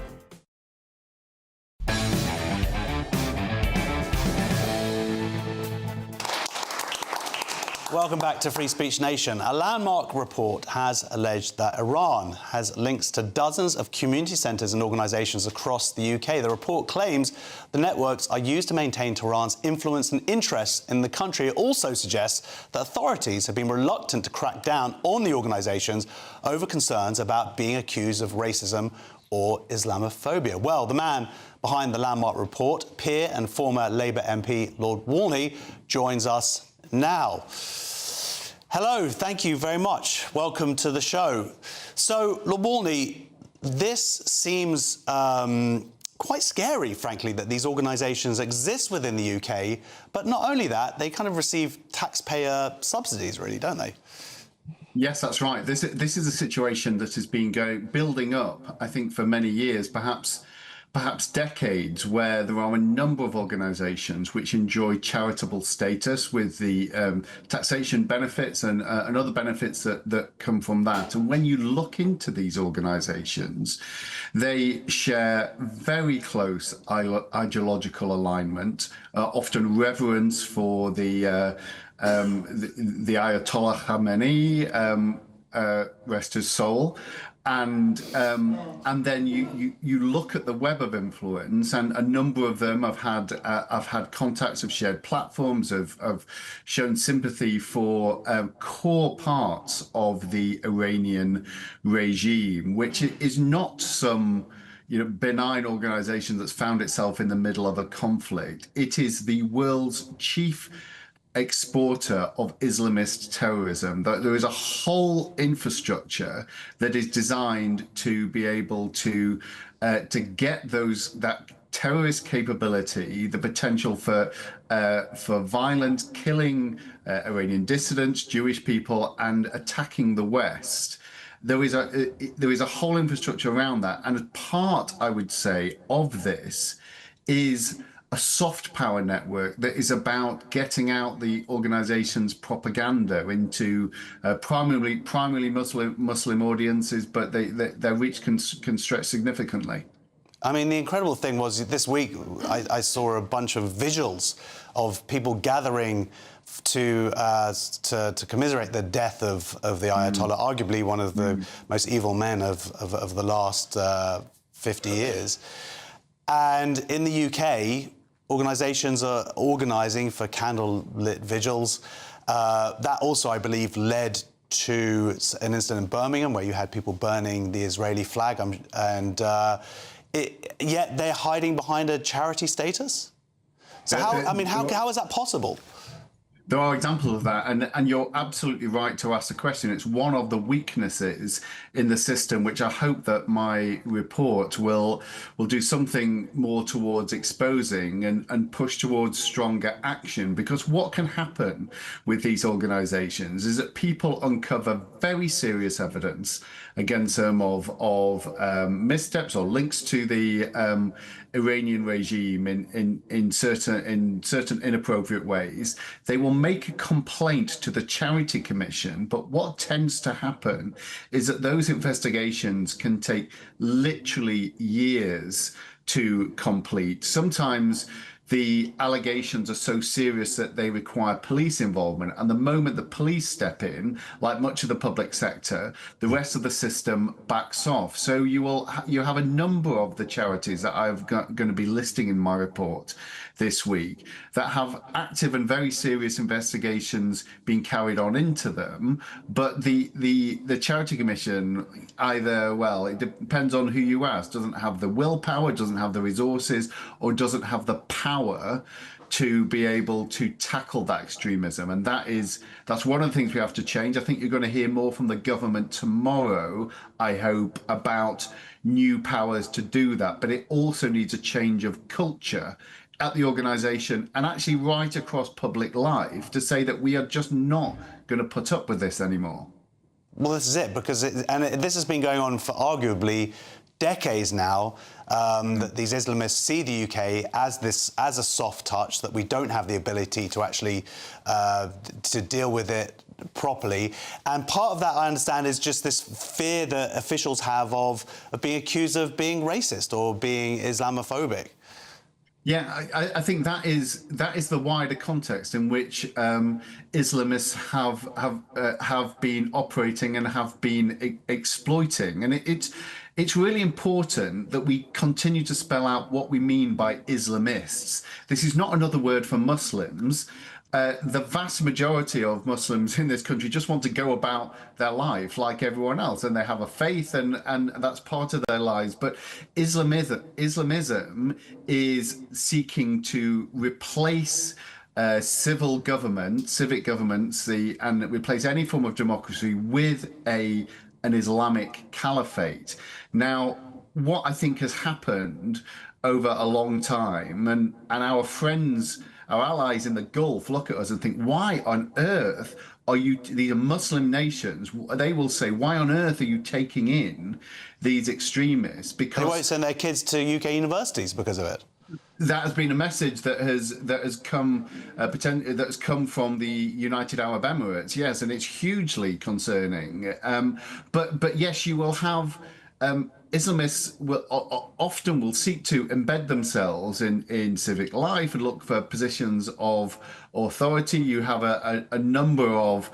Welcome back to Free Speech Nation. A landmark report has alleged that Iran has links to dozens of community centres and organisations across the UK. The report claims the networks are used to maintain Tehran's influence and interests in the country. It also suggests that authorities have been reluctant to crack down on the organisations over concerns about being accused of racism or Islamophobia. Well, the man behind the landmark report, peer and former Labour MP Lord Walney, joins us now. Hello, thank you very much. Welcome to the show. So, Lord Walney, this seems quite scary, frankly, that these organisations exist within the UK. But not only that, they kind of receive taxpayer subsidies, really, don't they? Yes, that's right. This is a situation that has been building up, I think, for many years, perhaps decades, where there are a number of organisations which enjoy charitable status with the taxation benefits and other benefits that come from that. And when you look into these organisations, they share very close ideological alignment, often reverence for the Ayatollah Khamenei, rest his soul. And then you look at the web of influence, and a number of them have had contacts, have shared platforms, have shown sympathy for core parts of the Iranian regime, which is not some benign organization that's found itself in the middle of a conflict. It is the world's chief exporter of Islamist terrorism. There is a whole infrastructure that is designed to be able to get that terrorist capability, the potential for violent killing Iranian dissidents, Jewish people, and attacking the West. There is a whole infrastructure around that, and part, I would say, of this is a soft power network that is about getting out the organization's propaganda into primarily Muslim audiences, but their reach can stretch significantly. I mean, the incredible thing was this week I saw a bunch of visuals of people gathering to commiserate the death of the Ayatollah, arguably one of the most evil men of the last 50 years. And in the UK, organisations are organising for candlelit vigils. That also, I believe, led to an incident in Birmingham where you had people burning the Israeli flag, yet they're hiding behind a charity status. So how is that possible? There are examples of that, and you're absolutely right to ask the question. It's one of the weaknesses in the system, which I hope that my report will do something more towards exposing and push towards stronger action. Because what can happen with these organisations is that people uncover very serious evidence against them of missteps or links to the Iranian regime in certain inappropriate ways. They will make a complaint to the Charity Commission, but what tends to happen is that those investigations can take literally years to complete. Sometimes the allegations are so serious that they require police involvement. And the moment the police step in, like much of the public sector, the rest of the system backs off. So you have a number of the charities that I'm going to be listing in my report this week that have active and very serious investigations being carried on into them. But the Charity Commission either, well, it depends on who you ask, doesn't have the willpower, doesn't have the resources, or doesn't have the power to be able to tackle that extremism. And that's one of the things we have to change. I think you're going to hear more from the government tomorrow, I hope, about new powers to do that. But it also needs a change of culture at the organisation and actually right across public life to say that we are just not going to put up with this anymore. Well, this is it, because this has been going on for arguably decades now, that these Islamists see the UK as a soft touch, that we don't have the ability to actually to deal with it properly. And part of that, I understand, is just this fear that officials have of being accused of being racist or being Islamophobic. Yeah, I think that is the wider context in which Islamists have been operating and have been exploiting, and it's really important that we continue to spell out what we mean by Islamists. This is not another word for Muslims. The vast majority of Muslims in this country just want to go about their life like everyone else, and they have a faith, and that's part of their lives. But Islamism is seeking to replace civic governments, and replace any form of democracy with an Islamic caliphate. Now, what I think has happened over a long time, and our friends, our allies in the Gulf look at us and think, why on earth are you, these are Muslim nations, they will say, why on earth are you taking in these extremists? Because they won't send their kids to UK universities because of it. That has been a message that has come from the United Arab Emirates, yes, and it's hugely concerning. But yes, you will have Islamists often will seek to embed themselves in civic life and look for positions of authority. You have a number of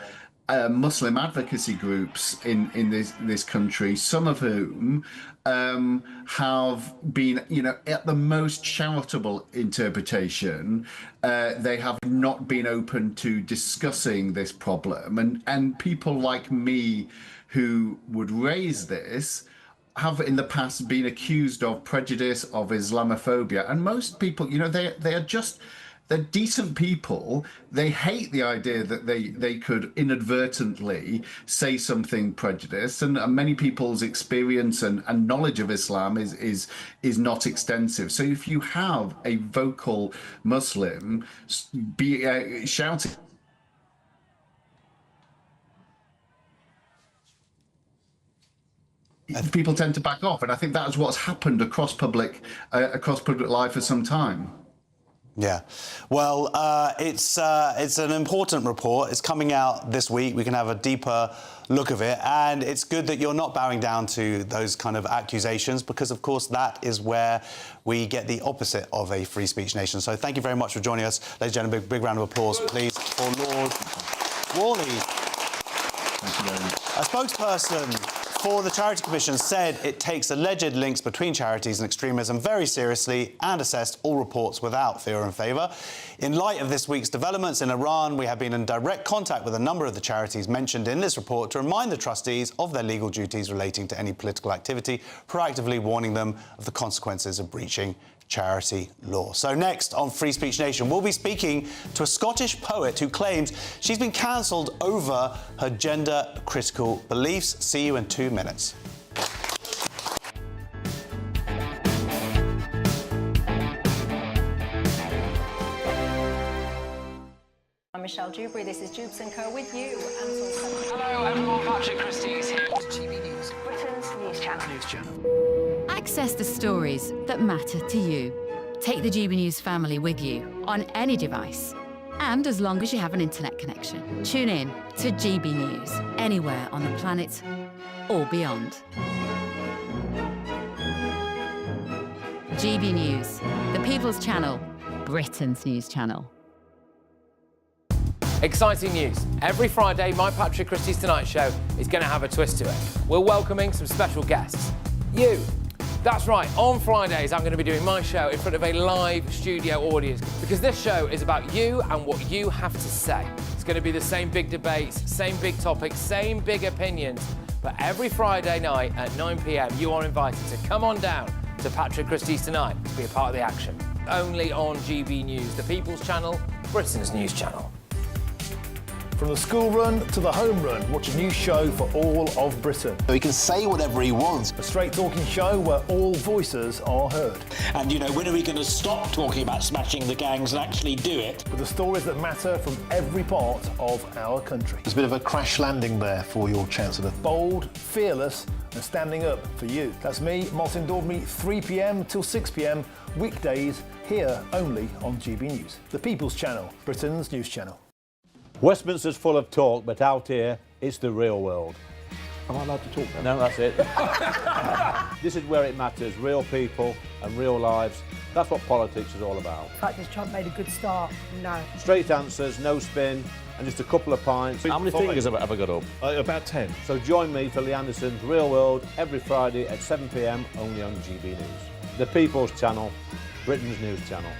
Muslim advocacy groups in this country, some of whom have been, at the most charitable interpretation, they have not been open to discussing this problem. And people like me who would raise this have in the past been accused of prejudice, of Islamophobia. And most people, they're decent people. They hate the idea that they could inadvertently say something prejudiced, and many people's experience and knowledge of Islam is not extensive. So if you have a vocal Muslim shouting, people tend to back off, and I think that's what's happened across public life for some time. Yeah, well, it's an important report. It's coming out this week. We can have a deeper look of it, and it's good that you're not bowing down to those kind of accusations, because, of course, that is where we get the opposite of a free speech nation. So thank you very much for joining us. Ladies and gentlemen, big round of applause, please, for Lord Worley. Thank you very much. A spokesperson for the Charity Commission said it takes alleged links between charities and extremism very seriously and assessed all reports without fear and favour. In light of this week's developments in Iran, we have been in direct contact with a number of the charities mentioned in this report to remind the trustees of their legal duties relating to any political activity, proactively warning them of the consequences of breaching charity law. So next on Free Speech Nation, we'll be speaking to a Scottish poet who claims she's been cancelled over her gender-critical beliefs. See you in 2 minutes. I'm Michelle Dewberry. This is Jubes & Co with you. Hello, everyone. Patrick Christie is here to GB News, Britain's news channel. Access the stories that matter to you. Take the GB News family with you on any device. And as long as you have an internet connection, tune in to GB News anywhere on the planet or beyond. GB News, the People's Channel, Britain's news channel. Exciting news. Every Friday, my Patrick Christie's Tonight Show is going to have a twist to it. We're welcoming some special guests. You. That's right, on Fridays I'm going to be doing my show in front of a live studio audience, because this show is about you and what you have to say. It's going to be the same big debates, same big topics, same big opinions, but every Friday night at 9 p.m. you are invited to come on down to Patrick Christie's Tonight to be a part of the action. Only on GB News, the People's Channel, Britain's news channel. From the school run to the home run, watch a new show for all of Britain. So he can say whatever he wants. A straight-talking show where all voices are heard. And, when are we going to stop talking about smashing the gangs and actually do it? With the stories that matter from every part of our country. There's a bit of a crash landing there for your Chancellor. Bold, fearless and standing up for you. That's me, Martin Daubney, 3 p.m. till 6 p.m, weekdays, here only on GB News. The People's Channel, Britain's news channel. Westminster's full of talk, but out here, it's the real world. Am I allowed to talk now? No, that's it. This is where it matters, real people and real lives. That's what politics is all about. In fact, has Trump made a good start? No. Straight answers, no spin, and just a couple of pints. How many fingers have I got up? About 10. So join me for Lee Anderson's Real World every Friday at 7 p.m, only on GB News. The People's Channel, Britain's news channel.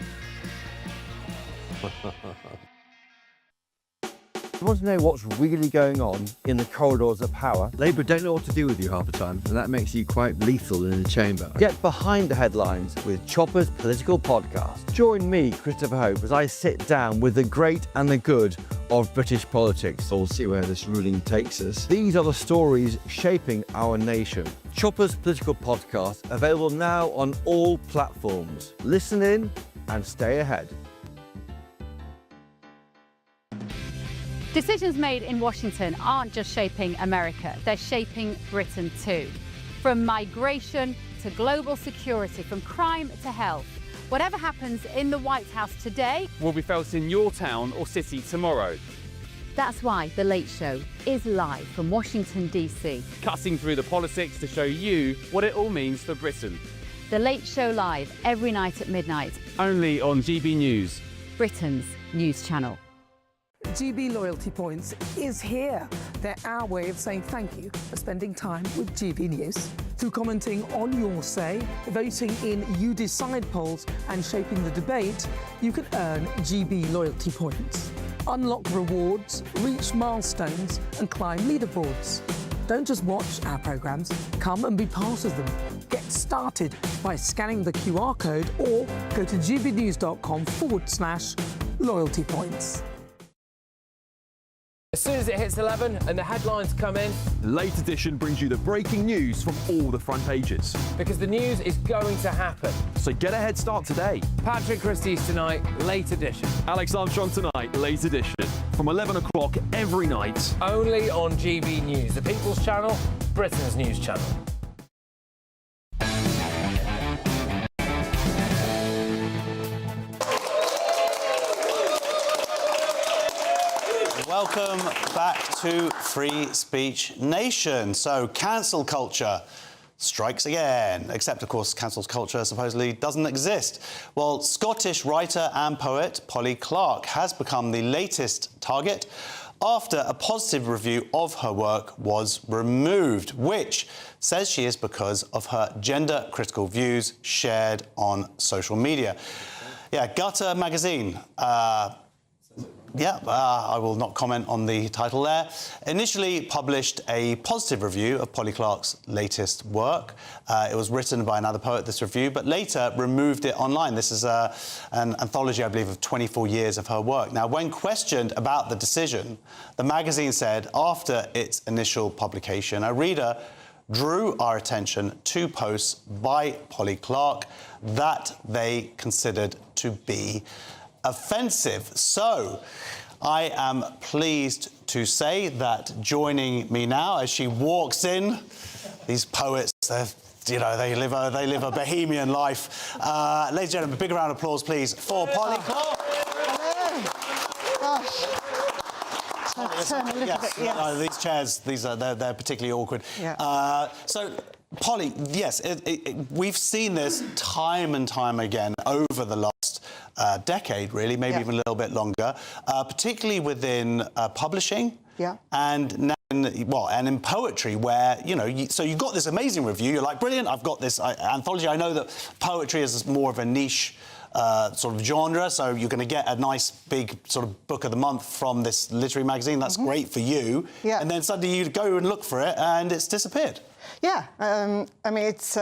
You want to know what's really going on in the corridors of power? Labour don't know what to do with you half the time, and that makes you quite lethal in the chamber. Get behind the headlines with Chopper's political podcast. Join me, Christopher Hope, as I sit down with the great and the good of British politics. We'll see where this ruling takes us. These are the stories shaping our nation. Chopper's Political Podcast, available now on all platforms. Listen in and stay ahead. Decisions made in Washington aren't just shaping America, they're shaping Britain too. From migration to global security, from crime to health. Whatever happens in the White House today will be felt in your town or city tomorrow. That's why The Late Show is live from Washington, D.C. Cutting through the politics to show you what it all means for Britain. The Late Show live every night at midnight. Only on GB News, Britain's news channel. GB Loyalty Points is here. They're our way of saying thank you for spending time with GB News. Through commenting on your say, voting in You Decide polls and shaping the debate, you can earn GB Loyalty Points. Unlock rewards, reach milestones and climb leaderboards. Don't just watch our programmes, come and be part of them. Get started by scanning the QR code or go to gbnews.com/loyalty points. As soon as it hits 11 and the headlines come in, the Late Edition brings you the breaking news from all the front pages. Because the news is going to happen. So get a head start today. Patrick Christie's Tonight, Late Edition. Alex Armstrong Tonight, Late Edition. From 11 o'clock every night. Only on GB News, the People's Channel, Britain's news channel. Welcome back to Free Speech Nation. So, cancel culture strikes again. Except, of course, cancel culture supposedly doesn't exist. Well, Scottish writer and poet Polly Clarke has become the latest target after a positive review of her work was removed, which says she is because of her gender-critical views shared on social media. Yeah, Gutter magazine. I will not comment on the title there. Initially published a positive review of Polly Clarke's latest work. It was written by another poet, this review, but later removed it online. This is an anthology, I believe, of 24 years of her work. Now, when questioned about the decision, the magazine said after its initial publication, a reader drew our attention to posts by Polly Clarke that they considered to be offensive. So, I am pleased to say that joining me now as she walks in, these poets, they live a bohemian life. Ladies and gentlemen, a big round of applause, please, for Polly Clarke. These chairs, they're particularly awkward. Yeah. So, Polly, yes, we've seen this time and time again over the last decade, really, maybe even a little bit longer, particularly within publishing. Yeah. And now, and in poetry, where so you got this amazing review. You're like, brilliant! I've got this anthology. I know that poetry is more of a niche sort of genre, so you're going to get a nice big sort of book of the month from this literary magazine. That's great for you. Yeah. And then suddenly you go and look for it, and it's disappeared. Yeah. I mean, it's.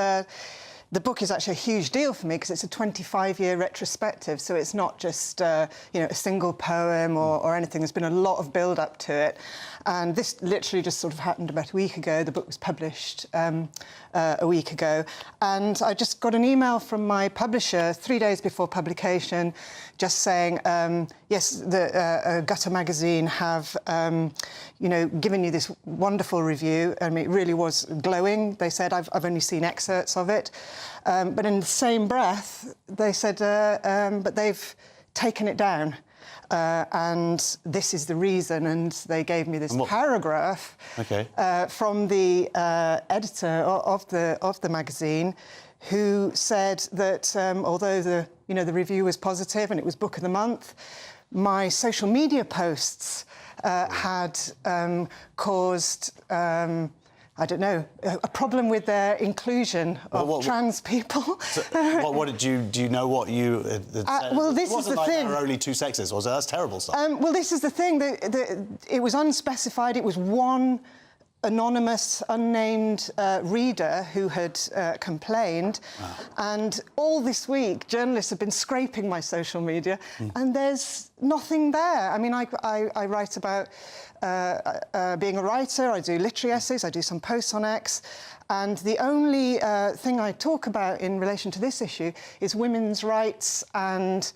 The book is actually a huge deal for me because it's a 25-year retrospective, so it's not just a single poem or anything. There's been a lot of build-up to it, and this literally just sort of happened about a week ago. The book was published a week ago, and I just got an email from my publisher 3 days before publication, just saying, yes, the Gutter magazine have, given you this wonderful review. I mean, it really was glowing. They said, I've only seen excerpts of it. But in the same breath, they said, but they've taken it down. And this is the reason. And they gave me this paragraph from the editor of the magazine, who said that although the review was positive and it was Book of the Month, my social media posts had caused I don't know, a problem with their inclusion of trans people. So, do you know what you said? Well, this is the thing. There were only two sexes, was it? That's terrible stuff. Well, this is the thing. It was unspecified. It was one anonymous, unnamed reader who had complained. Wow. And all this week, journalists have been scraping my social media, and there's nothing there. I mean, I write about being a writer, I do literary essays, I do some posts on X, and the only thing I talk about in relation to this issue is women's rights and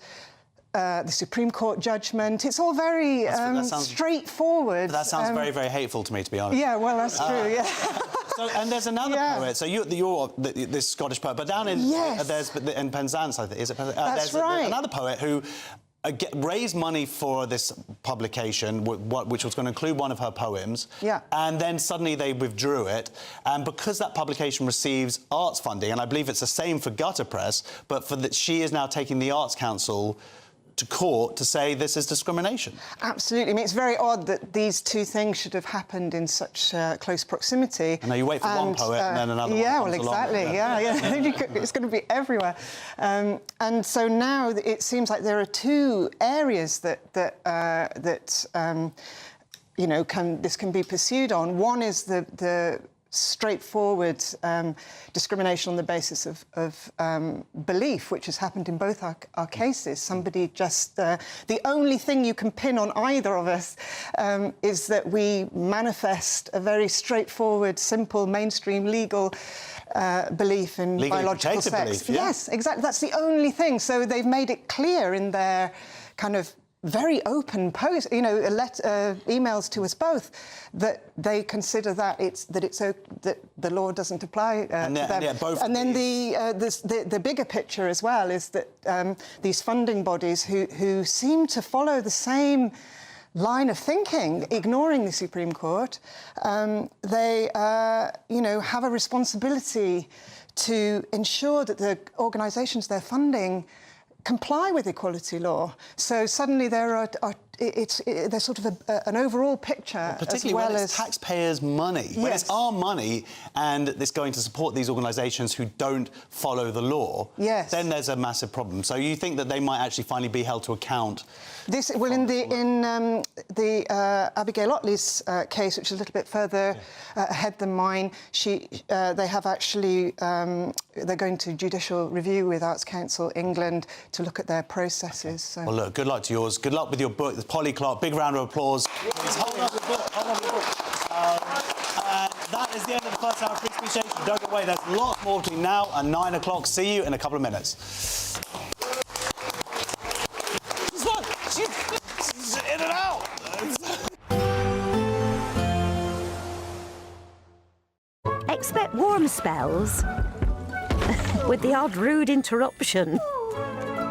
the Supreme Court judgment. It's all very straightforward. But that sounds very, very hateful to me, to be honest. Yeah, well, that's true, yeah. So, and there's another poet. So you're this Scottish poet, but down in there's in Penzance, I think, is it? That's there's right. Another poet who raised money for this publication, which was going to include one of her poems. Yeah. And then suddenly they withdrew it, and because that publication receives arts funding, and I believe it's the same for Gutter Press, but she is now taking the Arts Council to court to say this is discrimination. Absolutely. I mean, it's very odd that these two things should have happened in such close proximity. I know, you wait for one poet and then another one comes exactly. along. Yeah. It's going to be everywhere. And so now it seems like there are two areas that you know, this can be pursued on. One is the straightforward discrimination on the basis of belief, which has happened in both our cases. Somebody just... the only thing you can pin on either of us is that we manifest a very straightforward, simple, mainstream, legal belief in biological sex. Belief, yeah. Yes, exactly. That's the only thing. So they've made it clear in their kind of very open post, you know, emails to us both, that they consider that that the law doesn't apply to them. And then the bigger picture as well is that these funding bodies who seem to follow the same line of thinking, ignoring the Supreme Court, they you know, have a responsibility to ensure that the organisations they're funding comply with equality law. So suddenly there's sort of an overall picture, particularly as well when it's taxpayers' money. When it's our money and it's going to support these organisations who don't follow the law. Yes. Then there's a massive problem. So you think that they might actually finally be held to account? In the Abigail Otley's case, which is a little bit further ahead than mine, they have actually they're going to judicial review with Arts Council England to look at their processes. So. Well, look, good luck to yours. Good luck with your book, Polly Clarke. Big round of applause. Please hold up your book. Hold up your book. That is the end of the first hour of Free Speech Nation. Don't go away. There's lots more between now and 9 o'clock. See you in a couple of minutes. She's in and out. Expect warm spells with the odd rude interruption.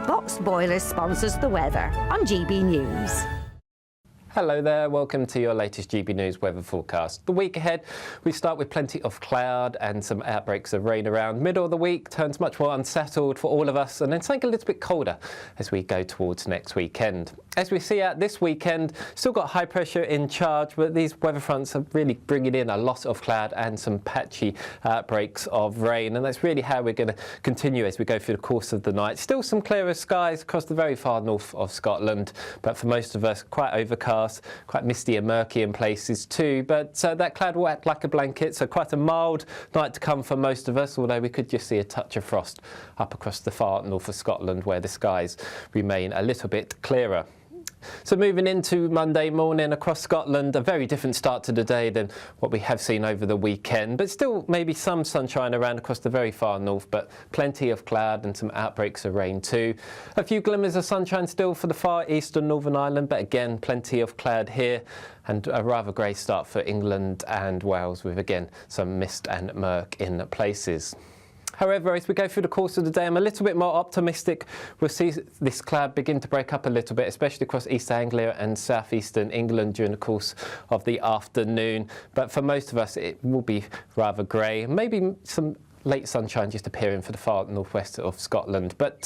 Box Boilers sponsors the weather on GB News. Hello there, welcome to your latest GB News weather forecast. The week ahead, we start with plenty of cloud and some outbreaks of rain around. Middle of the week turns much more unsettled for all of us, and then something a little bit colder as we go towards next weekend. As we see out this weekend, still got high pressure in charge, but these weather fronts are really bringing in a lot of cloud and some patchy outbreaks of rain, and that's really how we're going to continue as we go through the course of the night. Still some clearer skies across the very far north of Scotland, but for most of us, quite overcast. Quite misty and murky in places too, but that cloud will act like a blanket, so quite a mild night to come for most of us, although we could just see a touch of frost up across the far north of Scotland where the skies remain a little bit clearer. So moving into Monday morning across Scotland, a very different start to the day than what we have seen over the weekend, but still maybe some sunshine around across the very far north, but plenty of cloud and some outbreaks of rain too. A few glimmers of sunshine still for the far east and Northern Ireland, but again plenty of cloud here, and a rather grey start for England and Wales with again some mist and murk in places. However, as we go through the course of the day, I'm a little bit more optimistic. We'll see this cloud begin to break up a little bit, especially across East Anglia and southeastern England during the course of the afternoon. But for most of us, it will be rather grey. Maybe some late sunshine just appearing for the far northwest of Scotland. But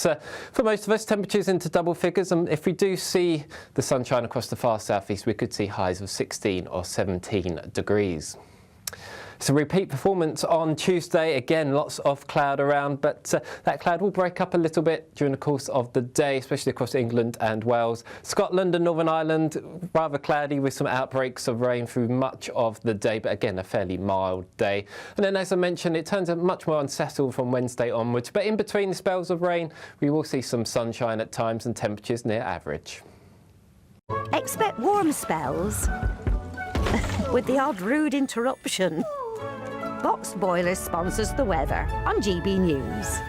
for most of us, temperatures into double figures. And if we do see the sunshine across the far southeast, we could see highs of 16 or 17 degrees. It's a repeat performance on Tuesday. Again, lots of cloud around, but that cloud will break up a little bit during the course of the day, especially across England and Wales. Scotland and Northern Ireland, rather cloudy with some outbreaks of rain through much of the day, but again, a fairly mild day. And then, as I mentioned, it turns out much more unsettled from Wednesday onwards, but in between the spells of rain, we will see some sunshine at times and temperatures near average. Expect warm spells with the odd rude interruption. Boxed Boilers sponsors the weather on GB News.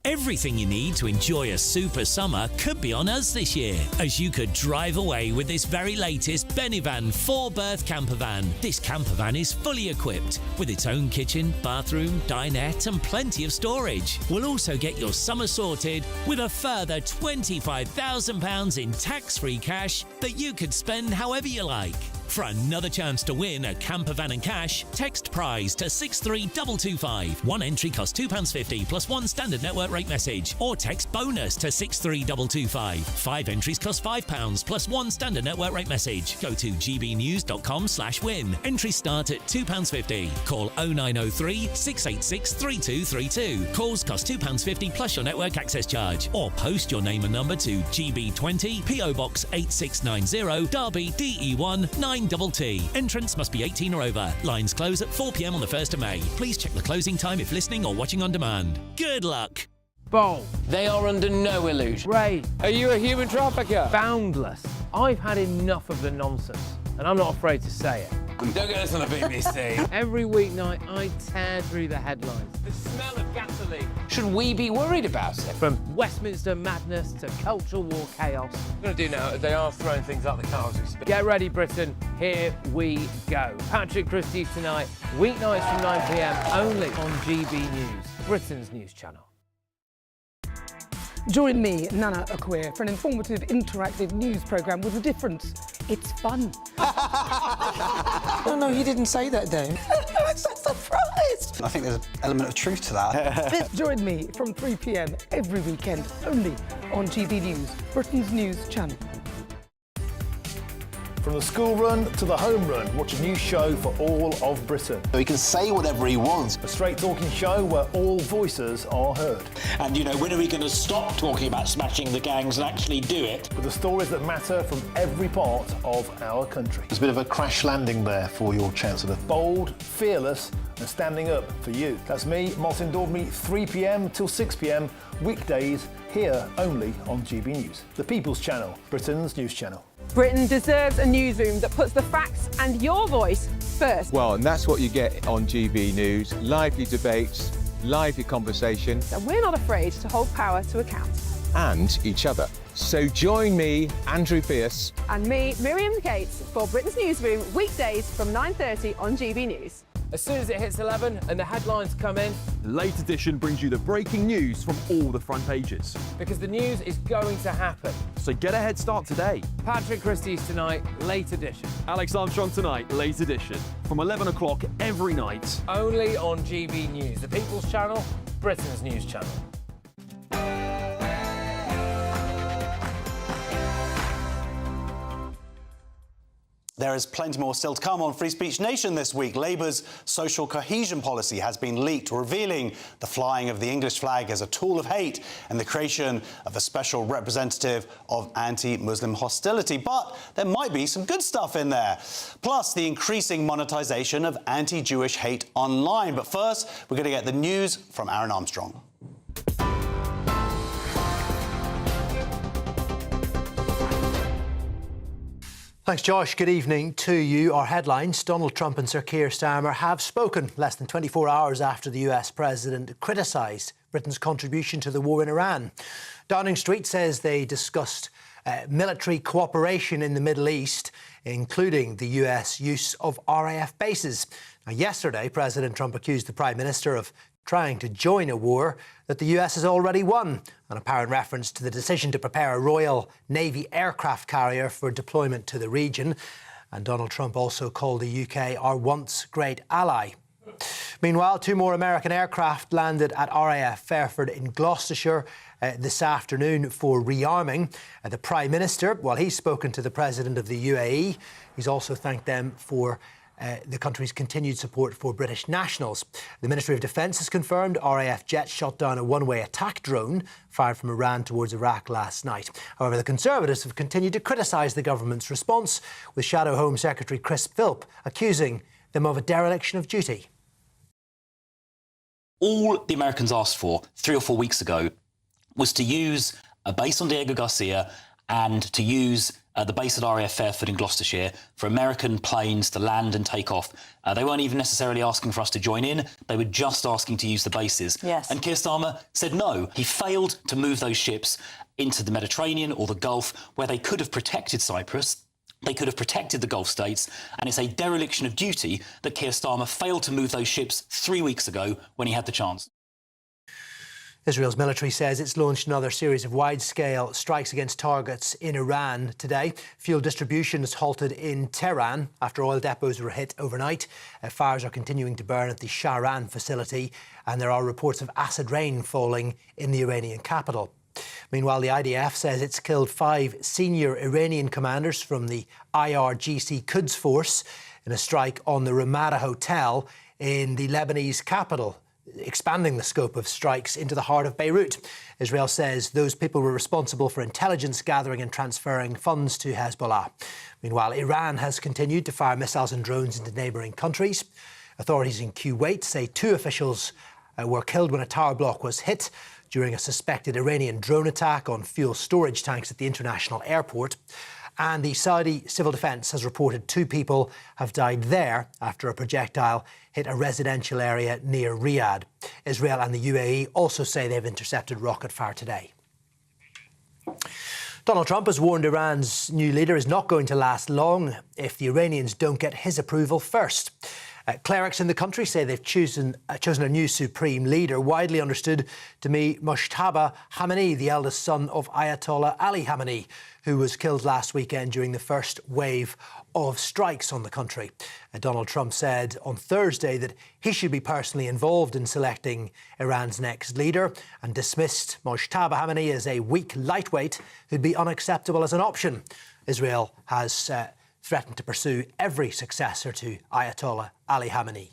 Everything you need to enjoy a super summer could be on us this year, as you could drive away with this very latest Benivan 4-berth camper van. This camper van is fully equipped with its own kitchen, bathroom, dinette and plenty of storage. We'll also get your summer sorted with a further £25,000 in tax-free cash that you could spend however you like. For another chance to win a camper van and cash, text prize to 63225. One entry costs £2.50 plus one standard network rate message, or text bonus to 63225. 5 entries cost £5 plus one standard network rate message. Go to gbnews.com/win. Entries start at £2.50. Call 0903 686 3232. Calls cost £2.50 plus your network access charge, or post your name and number to GB20 PO Box 8690 Derby DE1 9TT. Entrance must be 18 or over. Lines close at 4 p.m. on the 1st of May. Please check the closing time if listening or watching on demand. Good luck. Bold. They are under no illusion. Ray. Are you a human trafficker? Boundless. I've had enough of the nonsense, and I'm not afraid to say it. Don't get this on the BBC. Every weeknight, I tear through the headlines. The smell of gasoline. Should we be worried about it? From Westminster madness to cultural war chaos. What we're going to do now, they are throwing things up the car as we speak. Get ready, Britain. Here we go. Patrick Christie's tonight, weeknights from 9 p.m, only on GB News, Britain's news channel. Join me, Nana Akweer, for an informative, interactive news programme with a difference. It's fun. No, you didn't say that, Dave. I'm so surprised. I think there's an element of truth to that. Join me from 3 p.m. every weekend, only on GB News, Britain's news channel. From the school run to the home run, watch a new show for all of Britain. So he can say whatever he wants. A straight-talking show where all voices are heard. And, you know, when are we going to stop talking about smashing the gangs and actually do it? With the stories that matter from every part of our country. There's a bit of a crash landing there for your Chancellor. Bold, fearless and standing up for you. That's me, Martin Daubney, 3 p.m. till 6 p.m, weekdays, here only on GB News. The People's Channel, Britain's news channel. Britain deserves a newsroom that puts the facts and your voice first. Well, and that's what you get on GB News. Lively debates, lively conversation. And we're not afraid to hold power to account. And each other. So join me, Andrew Pierce. And me, Miriam Gates, for Britain's Newsroom, weekdays from 9:30 on GB News. As soon as it hits 11 and the headlines come in, The late edition brings you the breaking news from all the front pages. because the news is going to happen. So get a head start today. Patrick Christie's tonight, late edition. Alex Armstrong tonight, late edition. From 11 o'clock every night. Only on GB News, the People's Channel, Britain's news channel. There is plenty more still to come on Free Speech Nation this week. Labour's social cohesion policy has been leaked, revealing the flying of the English flag as a tool of hate and the creation of a special representative of anti-Muslim hostility. But there might be some good stuff in there. Plus, the increasing monetisation of anti-Jewish hate online. But first, we're going to get the news from Aaron Armstrong. Thanks, Josh. Good evening to you. Our headlines: Donald Trump and Sir Keir Starmer have spoken less than 24 hours after the US president criticised Britain's contribution to the war in Iran. Downing Street says they discussed military cooperation in the Middle East, including the US use of RAF bases. Now, yesterday, President Trump accused the Prime Minister of trying to join a war that the US has already won, an apparent reference to the decision to prepare a Royal Navy aircraft carrier for deployment to the region. And Donald Trump also called the UK our once great ally. Meanwhile, 2 more American aircraft landed at RAF Fairford in Gloucestershire this afternoon for rearming. The Prime Minister, well, he's spoken to the President of the UAE. He's also thanked them for the country's continued support for British nationals. The Ministry of Defence has confirmed RAF jets shot down a one-way attack drone fired from Iran towards Iraq last night. However, the Conservatives have continued to criticise the government's response, with Shadow Home Secretary Chris Philp accusing them of a dereliction of duty. All the Americans asked for 3 or 4 weeks ago was to use a base on Diego Garcia and to use the base at RAF Fairford in Gloucestershire for American planes to land and take off. They weren't even necessarily asking for us to join in. They were just asking to use the bases. Yes. And Keir Starmer said no. He failed to move those ships into the Mediterranean or the Gulf, where they could have protected Cyprus. They could have protected the Gulf states, and it's a dereliction of duty that Keir Starmer failed to move those ships 3 weeks ago when he had the chance. Israel's military says it's launched another series of wide-scale strikes against targets in Iran today. Fuel distribution is halted in Tehran after oil depots were hit overnight. Fires are continuing to burn at the Shahran facility, and there are reports of acid rain falling in the Iranian capital. Meanwhile, the IDF says it's killed 5 senior Iranian commanders from the IRGC Quds force in a strike on the Ramada Hotel in the Lebanese capital, expanding the scope of strikes into the heart of Beirut. Israel says those people were responsible for intelligence gathering and transferring funds to Hezbollah. Meanwhile, Iran has continued to fire missiles and drones into neighbouring countries. Authorities in Kuwait say 2 officials were killed when a tower block was hit during a suspected Iranian drone attack on fuel storage tanks at the international airport. And the Saudi Civil Defence has reported 2 people have died there after a projectile hit a residential area near Riyadh. Israel and the UAE also say they've intercepted rocket fire today. Donald Trump has warned Iran's new leader is not going to last long if the Iranians don't get his approval first. Clerics in the country say they've chosen a new supreme leader, widely understood to be Mojtaba Khamenei, the eldest son of Ayatollah Ali Khamenei, who was killed last weekend during the first wave of strikes on the country. Donald Trump said on Thursday that he should be personally involved in selecting Iran's next leader and dismissed Mojtaba Khamenei as a weak lightweight who'd be unacceptable as an option. Israel has threatened to pursue every successor to Ayatollah Ali Khamenei.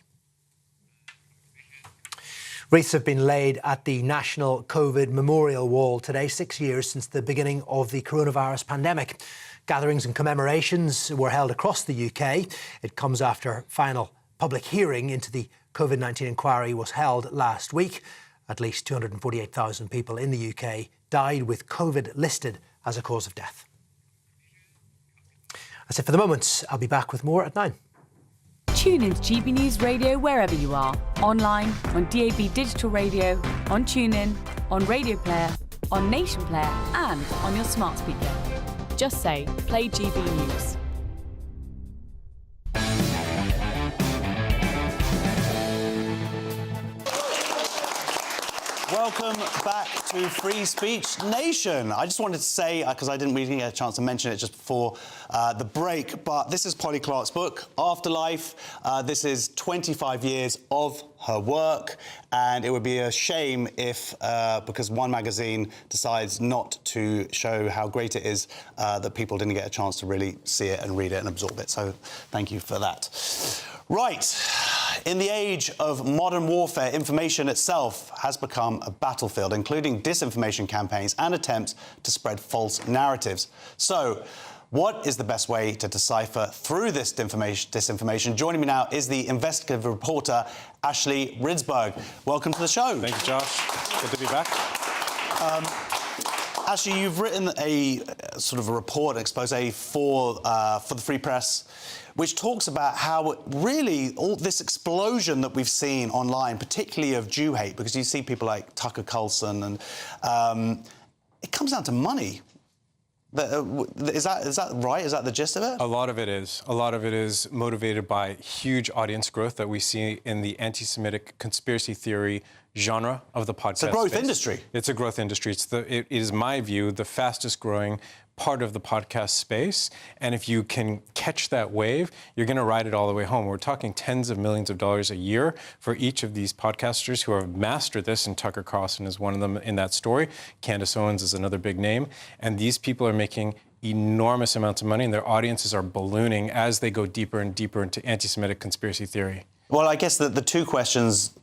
Wreaths have been laid at the National COVID Memorial Wall today, 6 years since the beginning of the coronavirus pandemic. Gatherings and commemorations were held across the UK. It comes after final public hearing into the COVID-19 inquiry was held last week. At least 248,000 people in the UK died with COVID listed as a cause of death. That's it for the moment. I'll be back with more at 9. Tune into GB News Radio wherever you are. Online, on DAB Digital Radio, on TuneIn, on Radio Player, on Nation Player and on your smart speaker. Just say, play GB News. Welcome back to Free Speech Nation. I just wanted to say, because I didn't really get a chance to mention it just before the break, but this is Polly Clarke's book, Afterlife. This is 25 years of her work, and it would be a shame if, because one magazine decides not to show how great it is, that people didn't get a chance to really see it and read it and absorb it. So thank you for that. Right. In the age of modern warfare, information itself has become a battlefield, including disinformation campaigns and attempts to spread false narratives. So, what is the best way to decipher through this disinformation? Joining me now is the investigative reporter, Ashley Ridsberg. Welcome to the show. Thank you, Josh. Good to be back. Ashley, you've written a sort of a report, an expose for the Free Press, which talks about how really all this explosion that we've seen online, particularly of Jew hate, because you see people like Tucker Carlson, and it comes down to money. Is that right? Is that the gist of it? A lot of it is. A lot of it is motivated by huge audience growth that we see in the anti-Semitic conspiracy theory genre of the podcast. It's a growth industry. It's a growth industry. It is, my view, the fastest growing part of the podcast space. And if you can catch that wave, you're going to ride it all the way home. We're talking tens of millions of dollars a year for each of these podcasters who have mastered this, and Tucker Carlson is one of them in that story. Candace Owens is another big name. And these people are making enormous amounts of money, and their audiences are ballooning as they go deeper and deeper into anti-Semitic conspiracy theory. Well, I guess that the two questions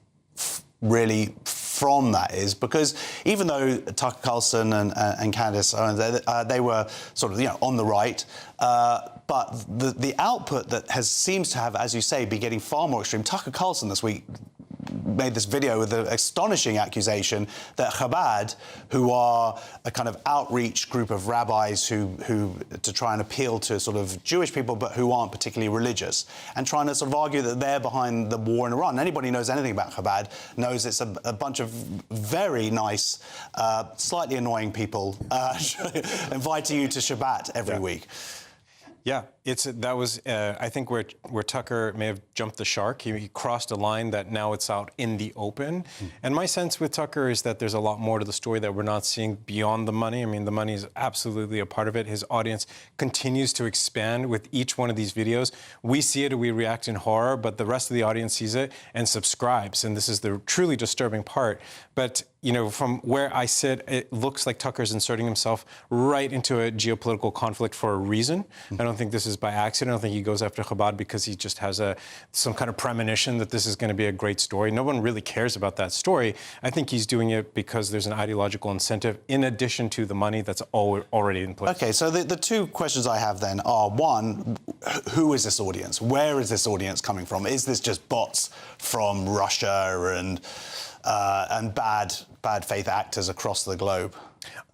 really from that is because even though Tucker Carlson and Candace Owens, they were sort of, on the right, but the output that seems to have, as you say, be getting far more extreme. Tucker Carlson this week made this video with the astonishing accusation that Chabad, who are a kind of outreach group of rabbis who to try and appeal to sort of Jewish people, but who aren't particularly religious, and trying to sort of argue that they're behind the war in Iran. Anybody who knows anything about Chabad knows it's a bunch of very nice, slightly annoying people inviting you to Shabbat every week. Yeah, that was, I think, where Tucker may have jumped the shark. He crossed a line that now it's out in the open. And my sense with Tucker is that there's a lot more to the story that we're not seeing beyond the money. I mean, the money is absolutely a part of it. His audience continues to expand with each one of these videos. We see it and we react in horror, but the rest of the audience sees it and subscribes. And this is the truly disturbing part. But from where I sit, it looks like Tucker's inserting himself right into a geopolitical conflict for a reason. I don't think this is by accident. I don't think he goes after Chabad because he just has some kind of premonition that this is going to be a great story. No one really cares about that story. I think he's doing it because there's an ideological incentive in addition to the money that's already in place. OK, so the two questions I have then are, one, who is this audience? Where is this audience coming from? Is this just bots from Russia and bad faith actors across the globe?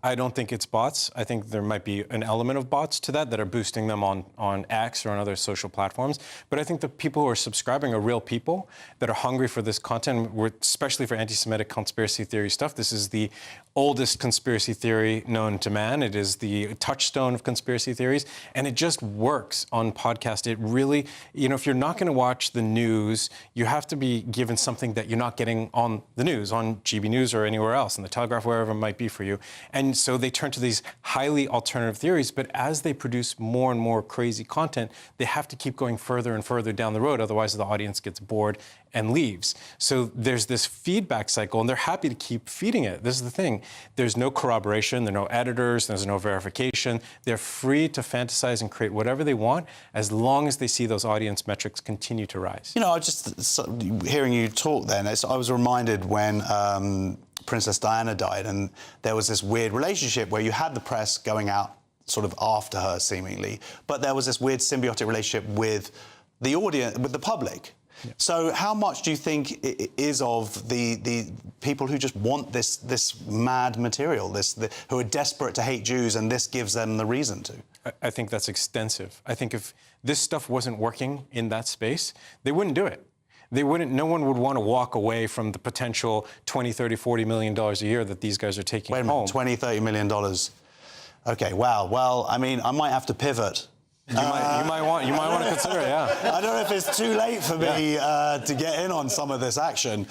I don't think it's bots. I think there might be an element of bots to that are boosting them on X or on other social platforms. But I think the people who are subscribing are real people that are hungry for this content, especially for anti-Semitic conspiracy theory stuff. This is the oldest conspiracy theory known to man. It is the touchstone of conspiracy theories, and it just works on podcast. It really, if you're not going to watch the news, you have to be given something that you're not getting on the news, on GB News or anywhere else, in the Telegraph, wherever it might be for you. And so they turn to these highly alternative theories, but as they produce more and more crazy content, they have to keep going further and further down the road, otherwise the audience gets bored and leaves. So there's this feedback cycle, and they're happy to keep feeding it. This is the thing. There's no corroboration, there are no editors, there's no verification. They're free to fantasize and create whatever they want as long as they see those audience metrics continue to rise. I just, hearing you talk then, I was reminded when Princess Diana died, and there was this weird relationship where you had the press going out sort of after her, seemingly, but there was this weird symbiotic relationship with the audience, with the public. Yeah. So how much do you think it is of the people who just want this mad material, who are desperate to hate Jews, and this gives them the reason to? I think that's extensive. I think if this stuff wasn't working in that space, they wouldn't do it. No one would want to walk away from the potential $20, $30, $40 million a year that these guys are taking home. Wait a minute, $20, $30 million. OK, wow. Well, I mean, I might have to pivot. You might want to consider it, yeah. I don't know if it's too late for me to get in on some of this action.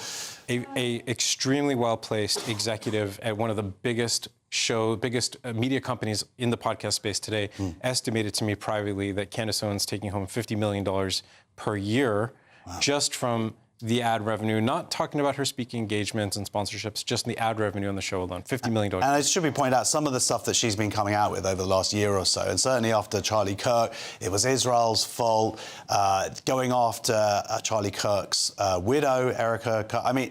A extremely well-placed executive at one of the biggest media companies in the podcast space today estimated to me privately that Candace Owens taking home $50 million per year just from the ad revenue, not talking about her speaking engagements and sponsorships, just the ad revenue on the show alone, $50 million. And it should be pointed out, some of the stuff that she's been coming out with over the last year or so, and certainly after Charlie Kirk, it was Israel's fault, going after Charlie Kirk's widow, Erica Kirk. I mean,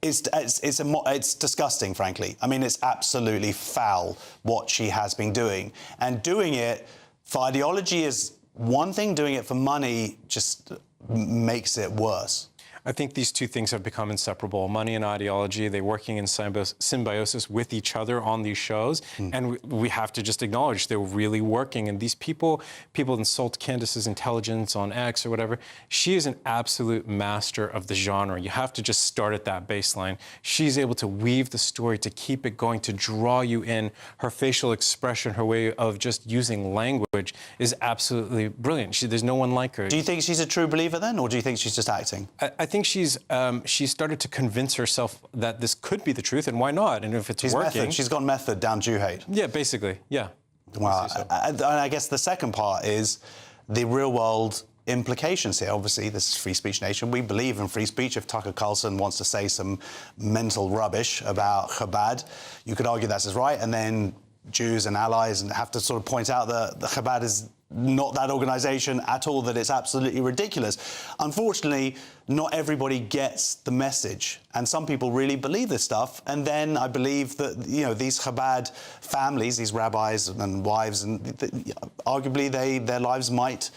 it's disgusting, frankly. I mean, it's absolutely foul what she has been doing. And doing it for ideology is one thing, doing it for money just makes it worse. I think these two things have become inseparable. Money and ideology, they're working in symbiosis with each other on these shows. And we have to just acknowledge they're really working. And these people insult Candace's intelligence on X or whatever. She is an absolute master of the genre. You have to just start at that baseline. She's able to weave the story, to keep it going, to draw you in. Her facial expression, her way of just using language is absolutely brilliant. There's no one like her. Do you think she's a true believer then, or do you think she's just acting? I think she's started to convince herself that this could be the truth, and why not? And if it's working... She's got method down Jew hate. Yeah, basically, yeah. Well, and I guess the second part is the real-world implications here. Obviously, this is Free Speech Nation. We believe in free speech. If Tucker Carlson wants to say some mental rubbish about Chabad, you could argue that's his right, and then Jews and allies and have to sort of point out that the Chabad is not that organisation at all, that it's absolutely ridiculous. Unfortunately, not everybody gets the message, and some people really believe this stuff. And then I believe that, you know, these Chabad families, these rabbis and wives, and arguably their lives might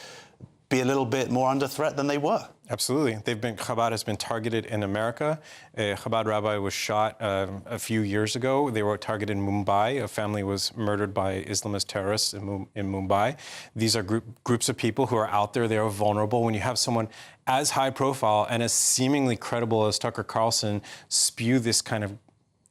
be a little bit more under threat than they were. Absolutely. Chabad has been targeted in America. A Chabad rabbi was shot a few years ago. They were targeted in Mumbai. A family was murdered by Islamist terrorists in Mumbai. These are groups of people who are out there. They are vulnerable. When you have someone as high profile and as seemingly credible as Tucker Carlson spew this kind of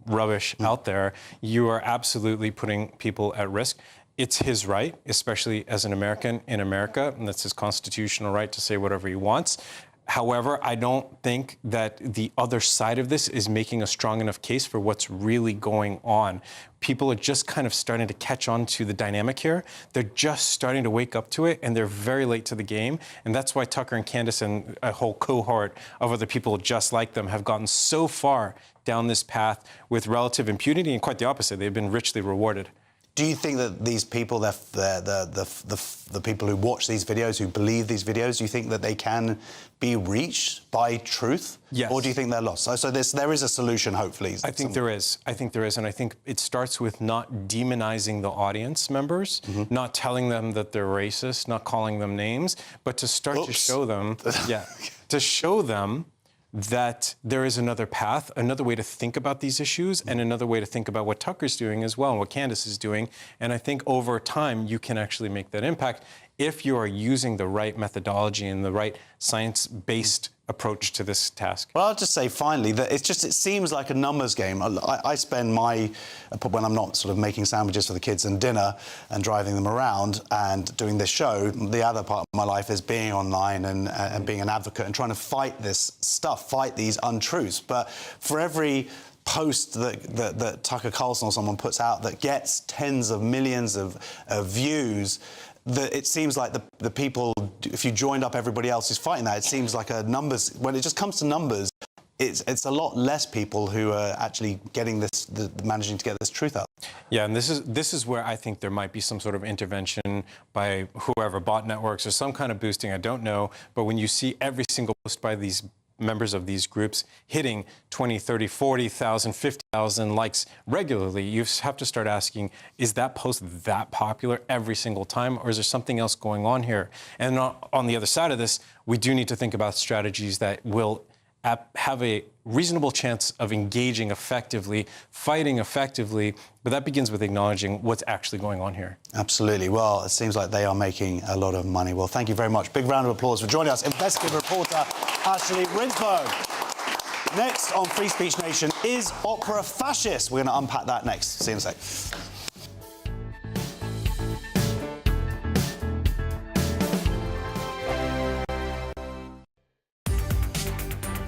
rubbish out there, you are absolutely putting people at risk. It's his right, especially as an American in America, and that's his constitutional right to say whatever he wants. However, I don't think that the other side of this is making a strong enough case for what's really going on. People are just kind of starting to catch on to the dynamic here. They're just starting to wake up to it, and they're very late to the game. And that's why Tucker and Candace and a whole cohort of other people just like them have gotten so far down this path with relative impunity, and quite the opposite. They've been richly rewarded. Do you think that these people, the people who watch these videos, who believe these videos, do you think that they can be reached by truth? Yes. Or do you think they're lost? So there is a solution, hopefully. I think there is. And I think it starts with not demonizing the audience members, not telling them that they're racist, not calling them names, but to start to show them, to show them that there is another path, another way to think about these issues, and another way to think about what Tucker's doing as well, and what Candace is doing. And I think over time, you can actually make that impact if you are using the right methodology and the right science-based approach to this task. Well, I'll just say finally that it seems like a numbers game. I spend when I'm not sort of making sandwiches for the kids and dinner and driving them around and doing this show, the other part of my life is being online and being an advocate and trying to fight this stuff, fight these untruths. But for every post that Tucker Carlson or someone puts out that gets tens of millions of views, it seems like the people, if you joined up everybody else who's fighting that, it seems like a numbers, when it just comes to numbers, it's a lot less people who are actually getting this, managing to get this truth out. Yeah, and this is where I think there might be some sort of intervention by whoever, bot networks or some kind of boosting, I don't know, but when you see every single post by these members of these groups hitting 20, 30, 40,000, 50,000 likes regularly, you have to start asking, is that post that popular every single time, or is there something else going on here? And on the other side of this, we do need to think about strategies that will have a reasonable chance of engaging effectively, fighting effectively, but that begins with acknowledging what's actually going on here. Absolutely. Well, it seems like they are making a lot of money. Well, thank you very much. Big round of applause for joining us, investigative reporter Ashley Rinsberg. Next on Free Speech Nation, is opera fascist? We're going to unpack that next. See you in a sec.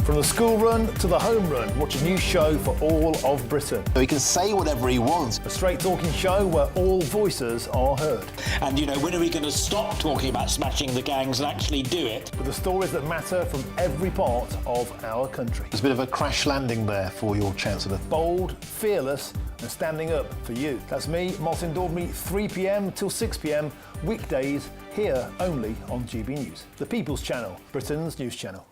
From the school run to the home run, watch a new show for all of Britain. So he can say whatever he wants. A straight-talking show where all voices are heard. And, you know, when are we going to stop talking about smashing the gangs and actually do it? With the stories that matter from every part of our country. There's a bit of a crash landing there for your Chancellor. Bold, fearless and standing up for you. That's me, Martin Dordme, 3 p.m. till 6 p.m, weekdays, here only on GB News. The People's Channel, Britain's news channel.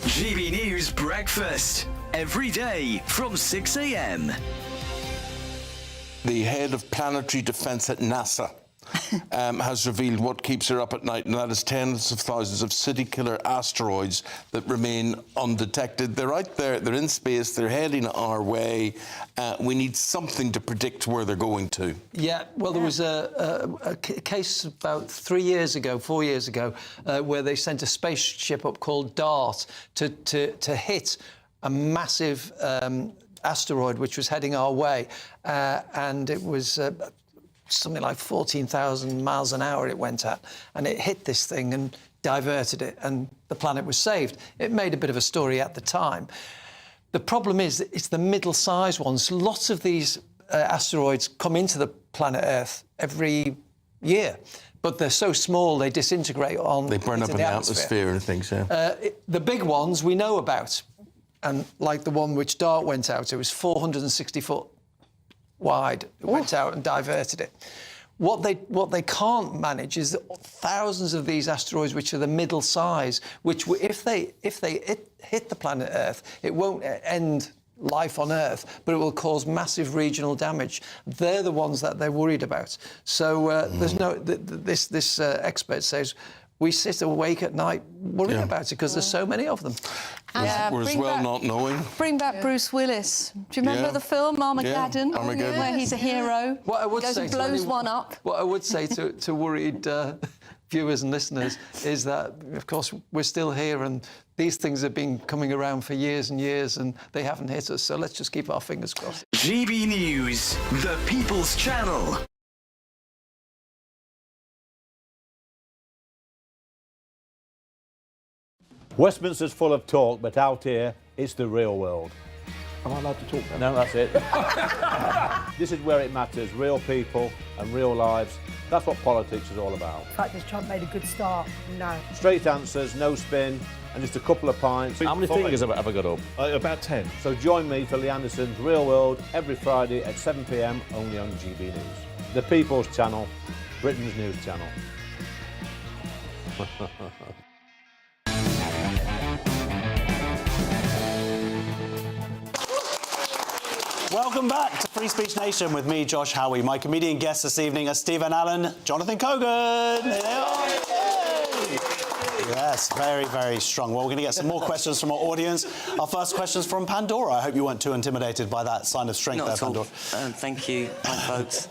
GB News Breakfast, every day from 6 a.m. The head of planetary defence at NASA has revealed what keeps her up at night, and that is tens of thousands of city-killer asteroids that remain undetected. They're out there, they're in space, they're heading our way. We need something to predict where they're going to. Yeah, well, there was a case about 4 years ago, where they sent a spaceship up called DART to hit a massive asteroid which was heading our way, and it was something like 14,000 miles an hour it went at, and it hit this thing and diverted it, and the planet was saved. It made a bit of a story at the time. The problem is that it's the middle-sized ones. Lots of these asteroids come into the planet Earth every year, but they're so small they disintegrate on. They burn up in the atmosphere and things. Yeah. The big ones we know about, and like the one which DART went out, it was 460 foot wide. It went out and diverted it. What they can't manage is thousands of these asteroids, which are the middle size, which if they hit the planet Earth, it won't end life on Earth, but it will cause massive regional damage. They're the ones that they're worried about. So there's no. This expert says we sit awake at night worrying about it because there's so many of them. We're as well not knowing. Bring back Bruce Willis. Do you remember the film Armageddon? Yeah. Armageddon. Where he's a hero. What I would goes say and blows one up. What I would say to worried viewers and listeners is that, of course, we're still here and these things have been coming around for years and years and they haven't hit us. So let's just keep our fingers crossed. GB News, the People's Channel. Westminster's full of talk, but out here, it's the real world. Am I allowed to talk then? No, that's it. This is where it matters, real people and real lives. That's what politics is all about. In fact, has Trump made a good start? No. Straight answers, no spin, and just a couple of pints. How many fingers have I got up? About 10. So join me for Lee Anderson's Real World every Friday at 7 p.m, only on GB News. The People's Channel, Britain's news channel. Welcome back to Free Speech Nation with me, Josh Howie. My comedian guests this evening are Stephen Allen, Jonathan Cogan. Yes, very, very strong. Well, we're going to get some more questions from our audience. Our first question is from Pandora. I hope you weren't too intimidated by that sign of strength there, Pandora. Thank you. Hi, folks.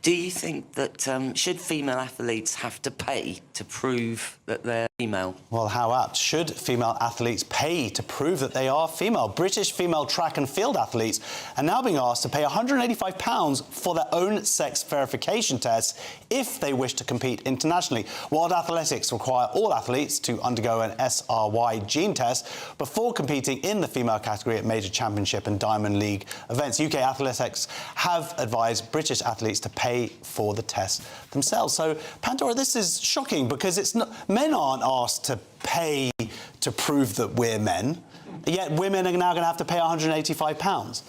Do you think that should female athletes have to pay to prove that they're female? Well, how apt. Should female athletes pay to prove that they are female? British female track and field athletes are now being asked to pay £185 for their own sex verification tests if they wish to compete internationally. World Athletics require all athletes to undergo an SRY gene test before competing in the female category at major championship and Diamond League events. UK Athletics have advised British athletes to pay for the test themselves. So, Pandora, this is shocking because it's not, men aren't asked to pay to prove that we're men, yet women are now going to have to pay £185.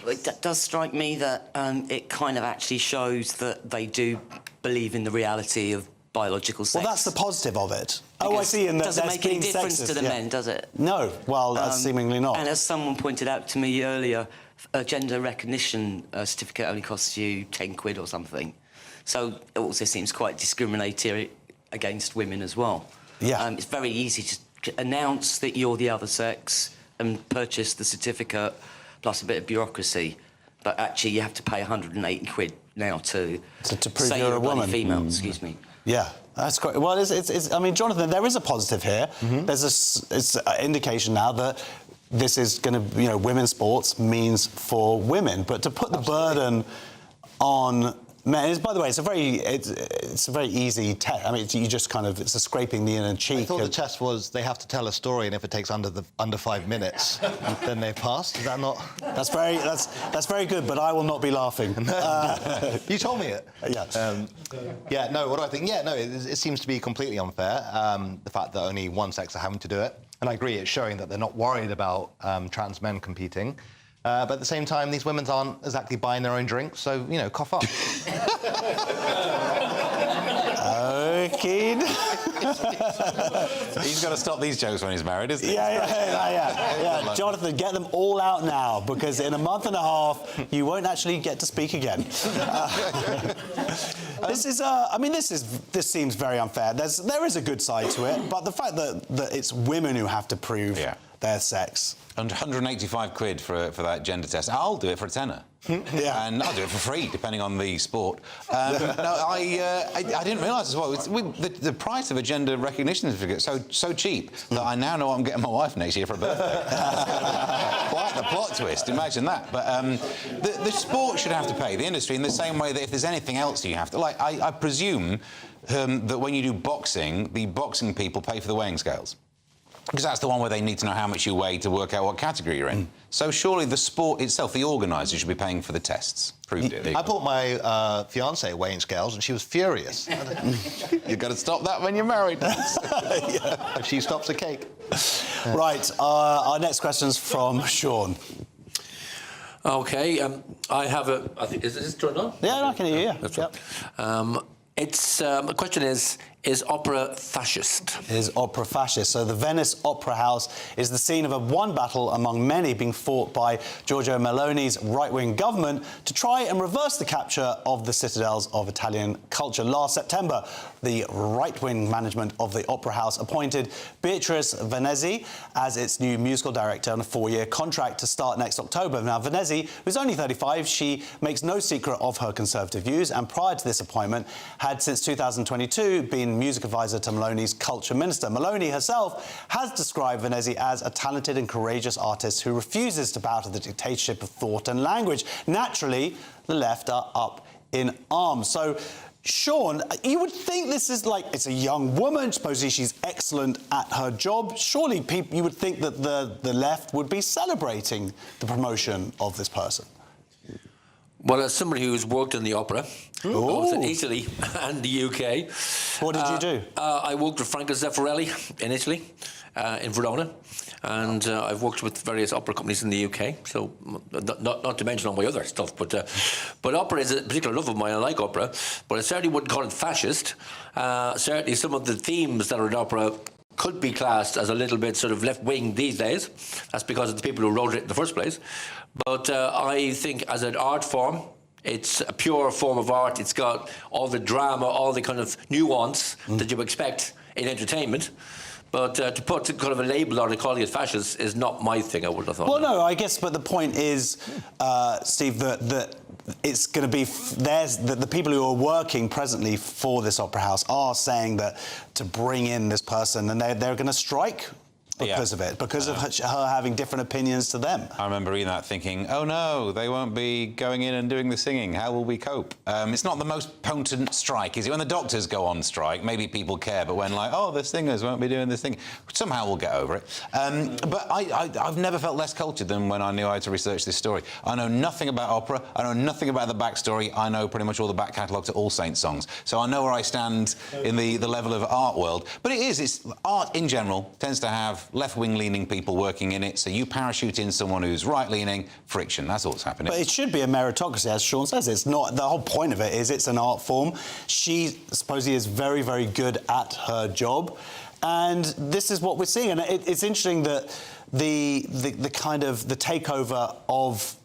It does strike me that it kind of actually shows that they do believe in the reality of biological sex. Well, that's the positive of it. Because I see. And doesn't make any difference to the men, does it? No. Well, seemingly not. And as someone pointed out to me earlier, a gender recognition certificate only costs you 10 quid or something. So it also seems quite discriminatory against women as well. Yeah. It's very easy to announce that you're the other sex and purchase the certificate plus a bit of bureaucracy. But actually, you have to pay 180 quid now to prove say you're a bloody woman. female. Excuse me. Yeah, that's quite. Well, it's. I mean, Jonathan, there is a positive here. There's it's an indication now that this is going to, women's sports means for women. But to put the burden on men, by the way, it's a very easy test. I mean, you just kind of, it's a scraping the inner cheek. I thought the test was they have to tell a story, and if it takes under 5 minutes, then they pass. Is that not? That's very good, but I will not be laughing. You told me it. Yeah. Yeah. No. What do I think? Yeah. No. It seems to be completely unfair. The fact that only one sex are having to do it, and I agree, it's showing that they're not worried about trans men competing. But at the same time, these women aren't exactly buying their own drinks, so, cough up. Okay. He's got to stop these jokes when he's married, isn't he? Yeah. Jonathan, get them all out now, because in a month and a half, you won't actually get to speak again. This seems very unfair. There is a good side to it, but the fact that it's women who have to prove their sex. 185 quid for that gender test. I'll do it for a tenner. Yeah. And I'll do it for free, depending on the sport. I didn't realise as well, the price of a gender recognition certificate so cheap that I now know what I'm getting my wife next year for a birthday. Quite the plot twist, imagine that. But the sport should have to pay, the industry, in the same way that if there's anything else you have to... Like, I presume that when you do boxing, the boxing people pay for the weighing scales. Because that's the one where they need to know how much you weigh to work out what category you're in. So surely the sport itself, the organisers, should be paying for the tests. Proved it. I bought my fiancée weighing scales and she was furious. You've got to stop that when you're married. Yeah. If she stops a cake. Right, our next question's from Sean. OK, I have a... I think, is this turned on? Yeah, I can hear you, yeah. That's right. The question is opera fascist? Is opera fascist? So the Venice Opera House is the scene of one battle among many being fought by Giorgio Meloni's right-wing government to try and reverse the capture of the citadels of Italian culture. Last September, the right-wing management of the Opera House appointed Beatrice Venezi as its new musical director on a 4-year contract to start next October. Now, Venezi, who's only 35, she makes no secret of her conservative views, and prior to this appointment had since 2022 been music advisor to Meloni's culture minister. Meloni herself has described Venezi as a talented and courageous artist who refuses to bow to the dictatorship of thought and language. Naturally, the left are up in arms. So, Sean, you would think this is like, it's a young woman, supposedly she's excellent at her job. Surely you would think that the left would be celebrating the promotion of this person. Well, as somebody who's worked in the opera, both in Italy and the UK... What did you do? I worked with Franco Zeffirelli in Italy, in Verona, and I've worked with various opera companies in the UK, so not to mention all my other stuff, but opera is a particular love of mine. I like opera, but I certainly wouldn't call it fascist. Certainly some of the themes that are in opera could be classed as a little bit sort of left-wing these days. That's because of the people who wrote it in the first place. But I think as an art form, it's a pure form of art. It's got all the drama, all the kind of nuance that you expect in entertainment. But to put kind of a label on it, calling it fascist, is not my thing, I would have thought. Well, no, I guess, but the point is, Steve, that it's going to be... the people who are working presently for this opera house are saying that to bring in this person, and they're going to strike because of it, because of her having different opinions to them. I remember reading that thinking, oh no, they won't be going in and doing the singing. How will we cope? It's not the most potent strike, is it? When the doctors go on strike, maybe people care, but when like, oh, the singers won't be doing this thing, somehow we'll get over it. But I've never felt less cultured than when I knew I had to research this story. I know nothing about opera, I know nothing about the backstory, I know pretty much all the back catalogue to All Saints songs. So I know where I stand in the level of art world. But it's art in general tends to have left-wing leaning people working in it, so you parachute in someone who's right-leaning, friction, that's all that's happening. But it should be a meritocracy, as Sean says. It's not, the whole point of it is it's an art form. She supposedly is very, very good at her job, and this is what we're seeing. And it's interesting that the kind of the takeover of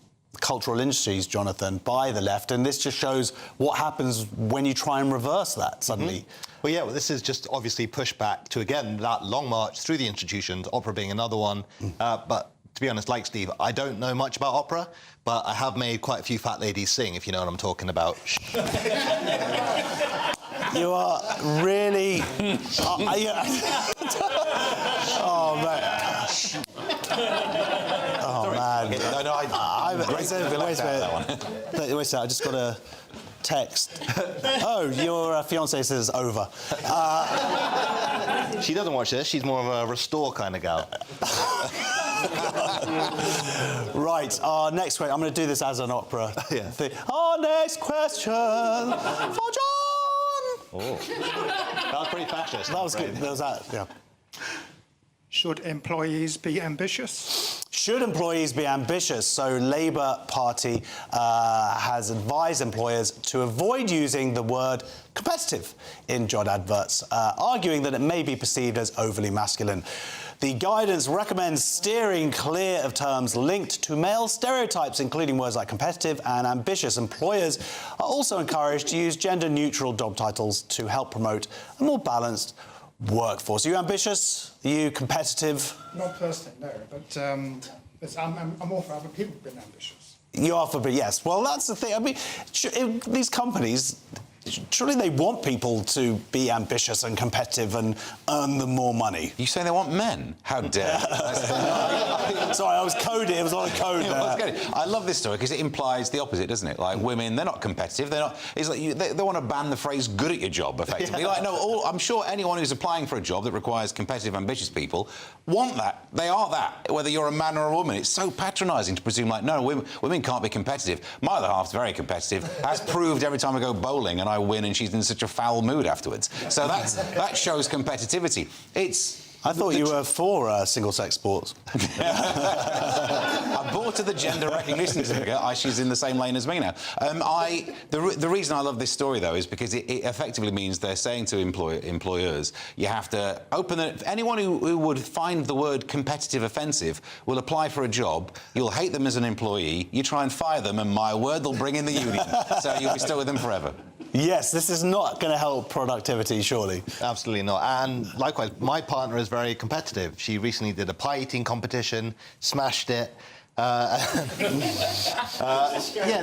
cultural industries, Jonathan, by the left, and this just shows what happens when you try and reverse that suddenly. Well, yeah, this is just obviously pushback to, again, that long march through the institutions, opera being another one. But to be honest, like Steve, I don't know much about opera, but I have made quite a few fat ladies sing, if you know what I'm talking about. You are really... Oh, man. Oh, man. Wait a second, I just got a text. Oh, your fiancée says over. She doesn't watch this. She's more of a restore kind of gal. Right, our next question. I'm going to do this as an opera thing. Our next question for John. Oh, that was pretty fascist. That was good. That was that. Yeah. Should employees be ambitious? Should employees be ambitious? So Labour Party has advised employers to avoid using the word competitive in job adverts, arguing that it may be perceived as overly masculine. The guidance recommends steering clear of terms linked to male stereotypes, including words like competitive and ambitious. Employers are also encouraged to use gender-neutral job titles to help promote a more balanced workforce. Are you ambitious? Are you competitive? Not personally, no, but I'm all for other people being ambitious. You are for, but yes. Well, that's the thing. I mean, these companies surely they want people to be ambitious and competitive and earn them more money. You say they want men? How dare you? Sorry, I was coding. It was on a code there. I love this story because it implies the opposite, doesn't it? Like, women, they're not competitive. They're not. It's like they want to ban the phrase "good at your job," effectively. Like, no, I'm sure anyone who's applying for a job that requires competitive, ambitious people want that. They are that, whether you're a man or a woman. It's so patronising to presume, like, no, women can't be competitive. My other half's very competitive, as proved every time I go bowling and I win and she's in such a foul mood afterwards. So that shows competitivity. I thought you were for single-sex sports. I bought her the gender recognition certificate. She's in the same lane as me now. The reason I love this story, though, is because it effectively means they're saying to employers, you have to open it. Anyone who would find the word competitive offensive will apply for a job. You'll hate them as an employee. You try and fire them, and my word, they'll bring in the union. So you'll be stuck with them forever. Yes, this is not going to help productivity, surely. Absolutely not. And likewise, my partner is very competitive. She recently did a pie eating competition, smashed it. Yeah,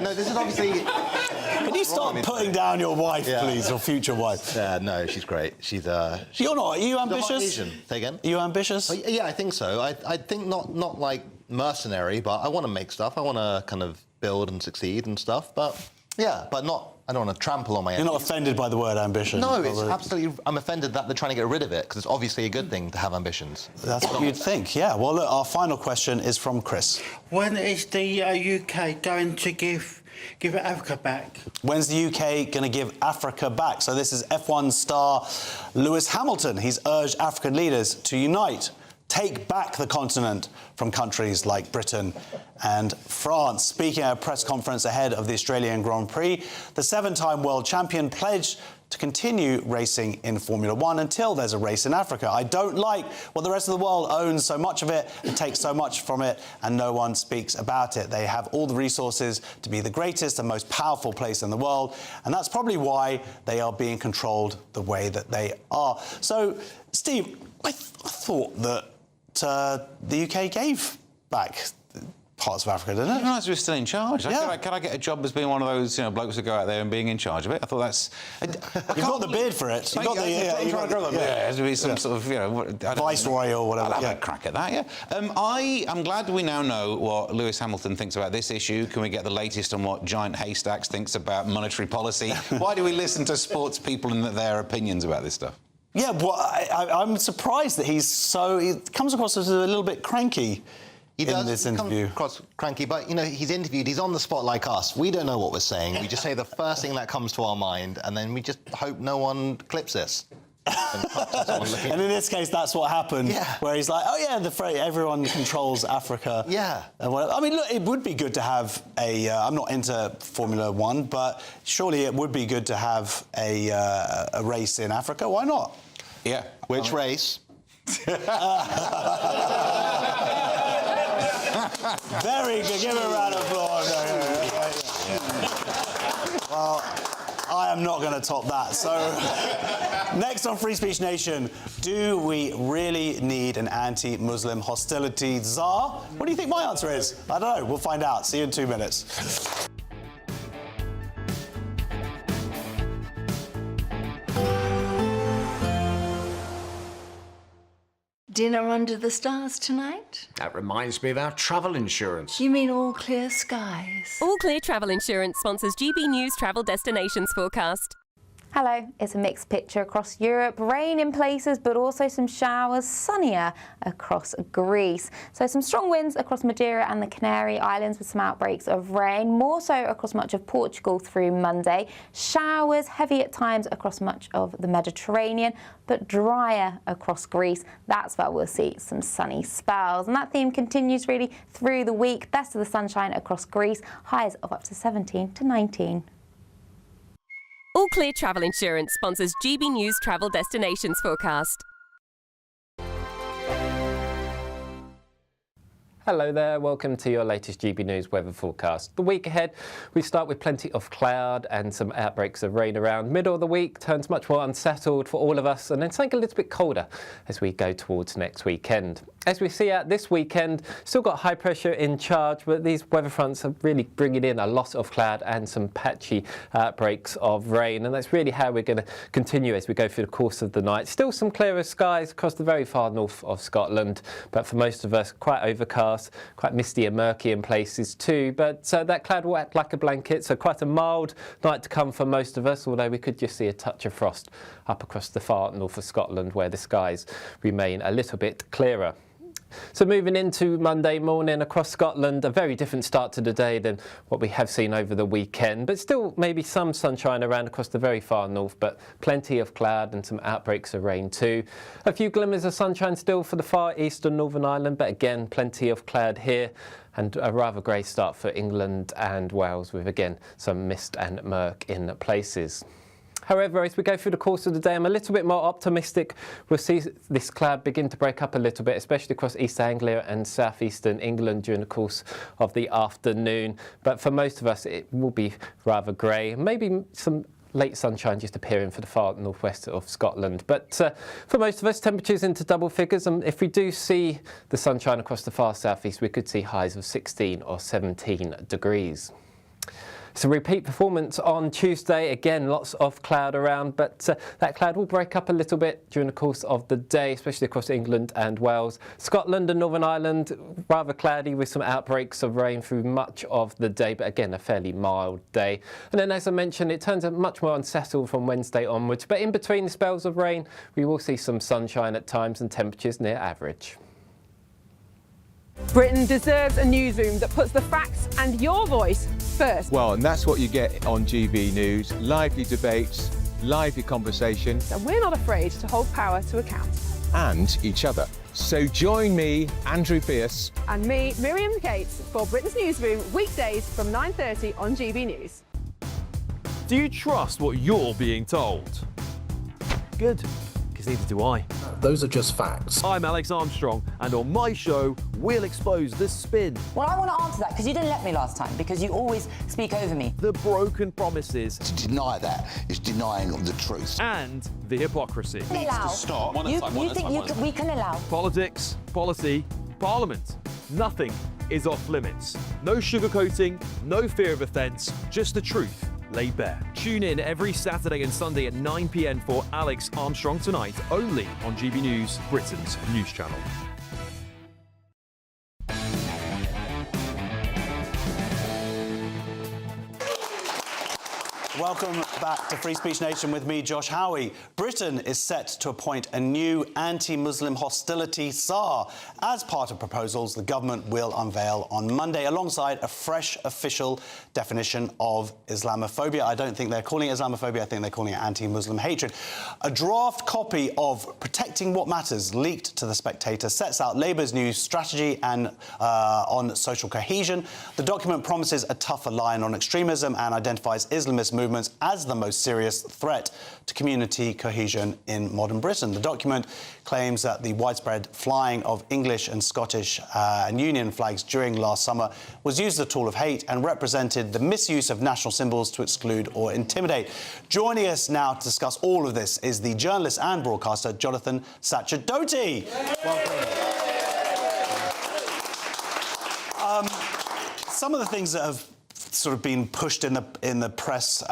no, this is obviously... Can you stop putting down your wife, please, or future wife? No, she's great. She's You're not? Are you ambitious? Asian. Say again? Are you ambitious? Yeah, I think so. I think not like mercenary, but I want to make stuff. I want to kind of build and succeed and stuff. But yeah, but not... I don't want to trample on my... You're not offended by the word ambition? No, it's absolutely... I'm offended that they're trying to get rid of it, because it's obviously a good thing to have ambitions. That's what you'd think, yeah. Well, look, our final question is from Chris. When is the UK going to give Africa back? When's the UK going to give Africa back? So this is F1 star Lewis Hamilton. He's urged African leaders to unite, take back the continent from countries like Britain and France. Speaking at a press conference ahead of the Australian Grand Prix, the 7-time world champion pledged to continue racing in Formula One until there's a race in Africa. I don't like what the rest of the world owns so much of it and takes so much from it, and no one speaks about it. They have all the resources to be the greatest and most powerful place in the world, and that's probably why they are being controlled the way that they are. So, Steve, I thought that the UK gave back parts of Africa, didn't it? I didn't realise we were still in charge. Yeah. Can I get a job as being one of those blokes who go out there and being in charge of it? I thought that's... You've got the bid for it. You've got the... I'm trying to grow the bid. Has to be some sort of, Viceroy or whatever. I'll have a crack at that, yeah. I'm glad we now know what Lewis Hamilton thinks about this issue. Can we get the latest on what Giant Haystacks thinks about monetary policy? Why do we listen to sports people and their opinions about this stuff? Yeah, well, I'm surprised that he comes across as a little bit cranky in this interview. Come across cranky, but, you know, he's interviewed, he's on the spot like us. We don't know what we're saying. We just say the first thing that comes to our mind, and then we just hope no one clips this. And in this case, that's what happened, where he's like, oh, yeah, everyone controls Africa. Yeah. I mean, look, it would be good to have I'm not into Formula One, but surely it would be good to have a race in Africa. Why not? Yeah. Which race? Very good. Give him a round of applause. Well, I am not going to top that. So, next on Free Speech Nation, do we really need an anti-Muslim hostility czar? What do you think my answer is? I don't know. We'll find out. See you in 2 minutes. Dinner under the stars tonight? That reminds me of our travel insurance. You mean All Clear Skies? All Clear Travel Insurance sponsors GB News Travel Destinations Forecast. Hello, it's a mixed picture across Europe. Rain in places, but also some showers, sunnier across Greece. So some strong winds across Madeira and the Canary Islands with some outbreaks of rain, more so across much of Portugal through Monday. Showers heavy at times across much of the Mediterranean, but drier across Greece. That's where we'll see some sunny spells. And that theme continues really through the week. Best of the sunshine across Greece, highs of up to 17 to 19. All Clear Travel Insurance sponsors GB News Travel Destinations Forecast. Hello there, welcome to your latest GB News weather forecast. The week ahead, we start with plenty of cloud and some outbreaks of rain around. Middle of the week turns much more unsettled for all of us, and then something a little bit colder as we go towards next weekend. As we see out this weekend, still got high pressure in charge, but these weather fronts are really bringing in a lot of cloud and some patchy outbreaks of rain, and that's really how we're going to continue as we go through the course of the night. Still some clearer skies across the very far north of Scotland, but for most of us, quite overcast, quite misty and murky in places too, but that cloud will act like a blanket, so quite a mild night to come for most of us, although we could just see a touch of frost up across the far north of Scotland where the skies remain a little bit clearer. So moving into Monday morning across Scotland, a very different start to the day than what we have seen over the weekend, but still maybe some sunshine around across the very far north, but plenty of cloud and some outbreaks of rain too. A few glimmers of sunshine still for the far eastern Northern Ireland, but again plenty of cloud here, and a rather grey start for England and Wales with again some mist and murk in places. However, as we go through the course of the day, I'm a little bit more optimistic. We'll see this cloud begin to break up a little bit, especially across East Anglia and southeastern England during the course of the afternoon. But for most of us, it will be rather grey. Maybe some late sunshine just appearing for the far northwest of Scotland. But for most of us, temperatures into double figures. And if we do see the sunshine across the far southeast, we could see highs of 16 or 17 degrees. So repeat performance on Tuesday, again lots of cloud around, but that cloud will break up a little bit during the course of the day, especially across England and Wales. Scotland and Northern Ireland, rather cloudy with some outbreaks of rain through much of the day, but again a fairly mild day. And then as I mentioned, it turns out much more unsettled from Wednesday onwards, but in between the spells of rain, we will see some sunshine at times and temperatures near average. Britain deserves a newsroom that puts the facts and your voice first. Well, and that's what you get on GB News. Lively debates, lively conversation. And we're not afraid to hold power to account. And each other. So join me, Andrew Pearce. And me, Miriam Gates, for Britain's Newsroom, weekdays from 9:30 on GB News. Do you trust what you're being told? Good, because neither do I. Those are just facts. I'm Alex Armstrong, and on my show, we'll expose the spin. Well, I want to answer that because you didn't let me last time, because you always speak over me. The broken promises. To deny that is denying the truth. And the hypocrisy. Needs to stop. You think we can allow? Politics, policy, parliament. Nothing is off limits. No sugarcoating, no fear of offence, just the truth laid bare. Tune in every Saturday and Sunday at 9 p.m. for Alex Armstrong Tonight, only on GB News, Britain's news channel. Welcome back to Free Speech Nation with me, Josh Howie. Britain is set to appoint a new anti-Muslim hostility Tsar. As part of proposals the government will unveil on Monday, alongside a fresh official definition of Islamophobia. I don't think they're calling it Islamophobia, I think they're calling it anti-Muslim hatred. A draft copy of Protecting What Matters, leaked to The Spectator, sets out Labour's new strategy and on social cohesion. The document promises a tougher line on extremism and identifies Islamist movements as the most serious threat to community cohesion in modern Britain. The document claims that the widespread flying of English and Scottish and Union flags during last summer was used as a tool of hate and represented the misuse of national symbols to exclude or intimidate. Joining us now to discuss all of this is the journalist and broadcaster Jonathan Sacher-Doty. Welcome. Some of the things that have sort of been pushed in the press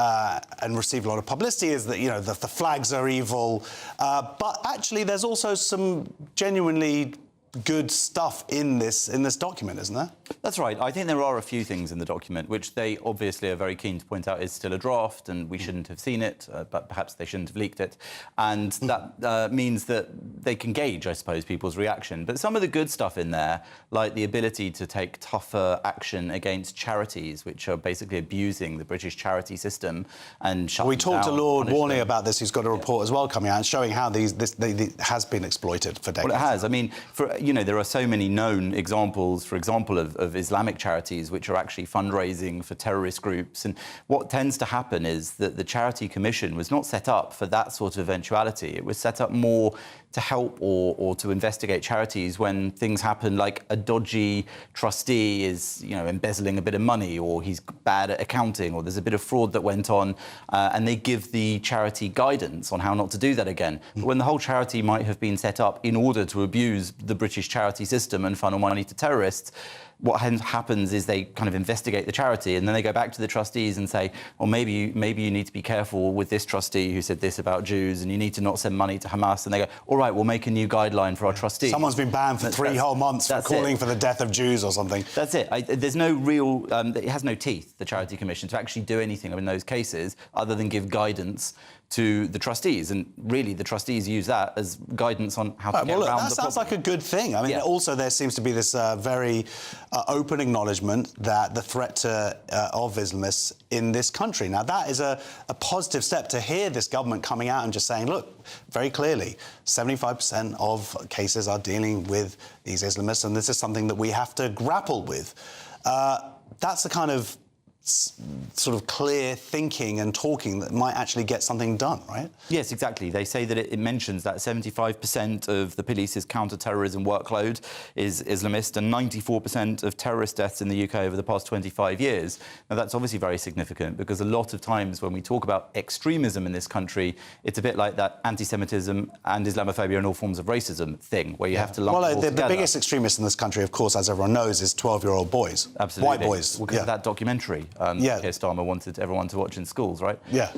and received a lot of publicity is that, you know, the flags are evil, but actually there's also some genuinely good stuff in this document, isn't there? That's right. I think there are a few things in the document which they obviously are very keen to point out is still a draft and we shouldn't have seen it, but perhaps they shouldn't have leaked it. And that means that they can gauge, I suppose, people's reaction. But some of the good stuff in there, like the ability to take tougher action against charities, which are basically abusing the British charity system and shutting We talked to Lord Warney them. About this, who's got a report as well coming out and showing how this has been exploited for decades. Well, it has. I mean, there are so many known examples, for example, of Islamic charities which are actually fundraising for terrorist groups. And what tends to happen is that the Charity Commission was not set up for that sort of eventuality. It was set up more to help or to investigate charities when things happen, like a dodgy trustee is, embezzling a bit of money, or he's bad at accounting, or there's a bit of fraud that went on, and they give the charity guidance on how not to do that again. But when the whole charity might have been set up in order to abuse the British charity system and funnel money to terrorists, what happens is they kind of investigate the charity, and then they go back to the trustees and say, well, maybe you need to be careful with this trustee who said this about Jews, and you need to not send money to Hamas. And they go, all right, we'll make a new guideline for our trustees. Someone's been banned for 3 whole months for calling for the death of Jews or something. That's it. There's no real... it has no teeth, the Charity Commission, to actually do anything in those cases other than give guidance to the trustees, and really the trustees use that as guidance on how to get around the problem. That sounds like a good thing. I mean, also there seems to be this very open acknowledgement that the threat of Islamists in this country. Now, that is a positive step to hear this government coming out and just saying, look, very clearly, 75% of cases are dealing with these Islamists, and this is something that we have to grapple with. That's the kind of sort of clear thinking and talking that might actually get something done, right? Yes, exactly. They say that it mentions that 75% of the police's counter-terrorism workload is Islamist, and 94% of terrorist deaths in the UK over the past 25 years. Now, that's obviously very significant, because a lot of times when we talk about extremism in this country, it's a bit like that antisemitism and Islamophobia and all forms of racism thing, where you have to lump it all together. The biggest extremists in this country, of course, as everyone knows, is 12-year-old boys. Absolutely. White boys. Because of that documentary. Keir Starmer wanted everyone to watch in schools, right? Yeah.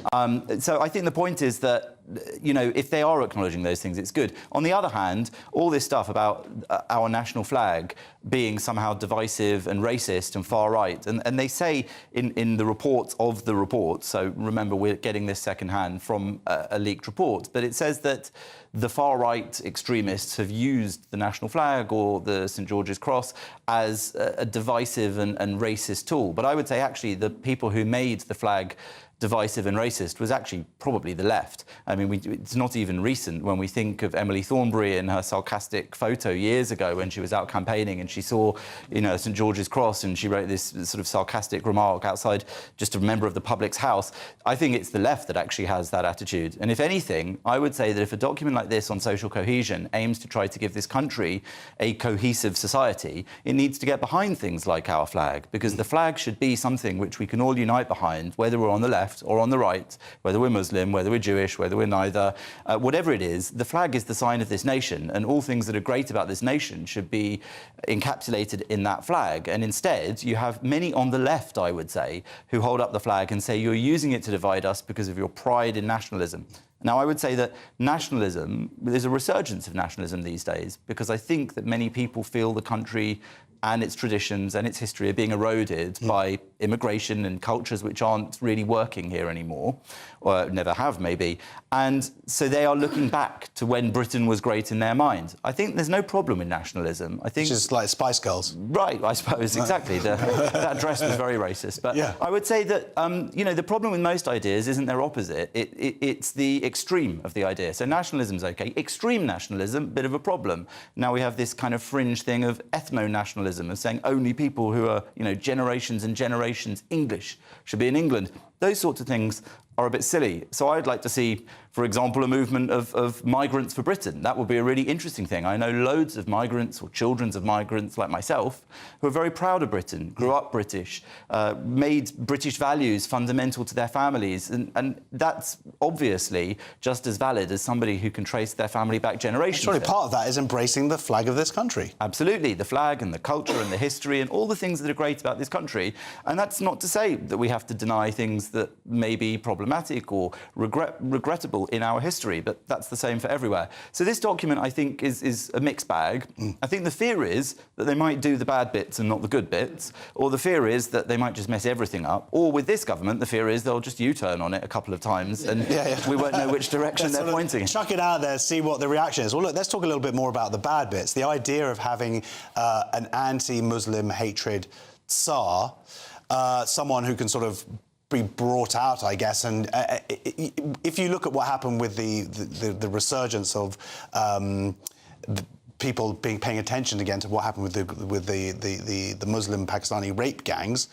So I think the point is that, if they are acknowledging those things, it's good. On the other hand, all this stuff about our national flag being somehow divisive and racist and far-right, and they say in the reports of the report, so remember we're getting this second-hand from a leaked report, but it says that the far-right extremists have used the national flag or the St George's Cross as a divisive and racist tool. But I would say, actually, the people who made the flag divisive and racist was actually probably the left. I mean, it's not even recent when we think of Emily Thornberry and her sarcastic photo years ago when she was out campaigning and she saw, St George's Cross, and she wrote this sort of sarcastic remark outside just a member of the public's house. I think it's the left that actually has that attitude. And if anything, I would say that if a document like this on social cohesion aims to try to give this country a cohesive society, it needs to get behind things like our flag, because the flag should be something which we can all unite behind, whether we're on the left or on the right, whether we're Muslim, whether we're Jewish, whether we're neither, whatever it is, the flag is the sign of this nation, and all things that are great about this nation should be encapsulated in that flag. And instead, you have many on the left, I would say, who hold up the flag and say you're using it to divide us because of your pride in nationalism. Now, I would say that nationalism, there's a resurgence of nationalism these days, because I think that many people feel the country and its traditions and its history are being eroded by immigration and cultures which aren't really working here anymore, or never have, maybe. And so they are looking back to when Britain was great in their mind. I think there's no problem in nationalism. I think... It's just like Spice Girls. Right, I suppose, exactly. That dress was very racist. But I would say that, the problem with most ideas isn't their opposite. It's the extreme of the idea. So nationalism's OK. Extreme nationalism, bit of a problem. Now we have this kind of fringe thing of ethno-nationalism, of saying only people who are, generations and generations English should be in England. Those sorts of things are a bit silly. So I'd like to see, for example, a movement of migrants for Britain. That would be a really interesting thing. I know loads of migrants or children of migrants like myself who are very proud of Britain, grew up British, made British values fundamental to their families. And that's obviously just as valid as somebody who can trace their family back generations. Surely part of that is embracing the flag of this country. Absolutely. The flag and the culture and the history and all the things that are great about this country. And that's not to say that we have to deny things that may be problematic or regrettable in our history, but that's the same for everywhere. So this document, I think, is a mixed bag. I think the fear is that they might do the bad bits and not the good bits, or the fear is that they might just mess everything up, or with this government, the fear is they'll just U-turn on it a couple of times and we won't know which direction they're pointing. Chuck it out there, see what the reaction is. Well, look, let's talk a little bit more about the bad bits. The idea of having an anti-Muslim hatred Tsar, someone who can sort of be brought out, I guess, and if you look at what happened with the resurgence of people paying attention again to what happened with the Muslim Pakistani rape gangs,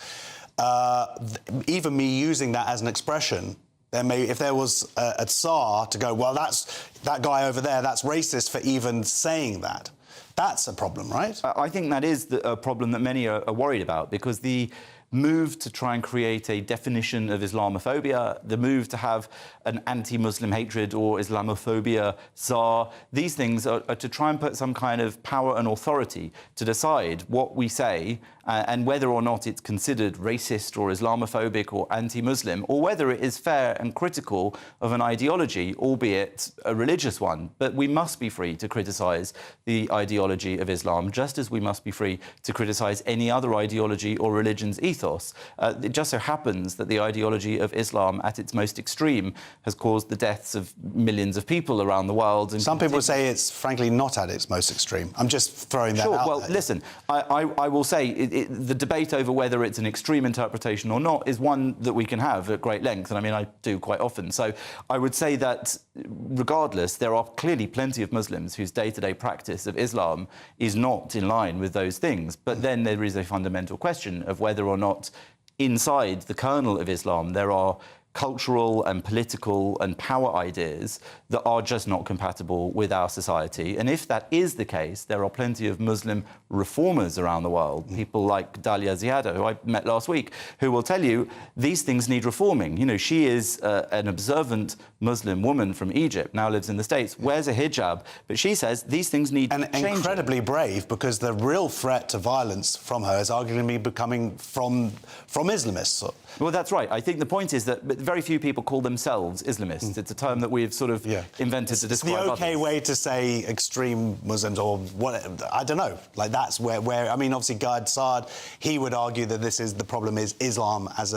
even me using that as an expression if there was a Tsar to go, well, that guy over there, that's racist for even saying that. That's a problem, right? I think that is a problem that many are worried about, because the move to try and create a definition of Islamophobia, the move to have an anti-Muslim hatred or Islamophobia Tsar, these things are to try and put some kind of power and authority to decide what we say and whether or not it's considered racist or Islamophobic or anti-Muslim, or whether it is fair and critical of an ideology, albeit a religious one. But we must be free to criticise the ideology of Islam, just as we must be free to criticise any other ideology or religion's ethos. It just so happens that the ideology of Islam at its most extreme has caused the deaths of millions of people around the world. And some people say it's frankly not at its most extreme. I'm just throwing that out there. Well, listen, I will say the debate over whether it's an extreme interpretation or not is one that we can have at great length, and I mean, I do quite often. So I would say that regardless, there are clearly plenty of Muslims whose day-to-day practice of Islam is not in line with those things. But then there is a fundamental question of whether or not inside the kernel of Islam there are cultural and political and power ideas that are just not compatible with our society. And if that is the case, there are plenty of Muslim reformers around the world, people like Dalia Ziada, who I met last week, who will tell you these things need reforming. You know, she is an observant Muslim woman from Egypt, now lives in the States, wears a hijab, but she says these things need changing. And incredibly brave, because the real threat to violence from her is arguably becoming from Islamists. Well, that's right. I think the point is that very few people call themselves Islamists. It's a term that we've sort of invented to describe others. It's the OK way to say extreme Muslims, or what? I don't know. Like, that's where I mean, obviously, Guy Saad, he would argue that the problem is Islam as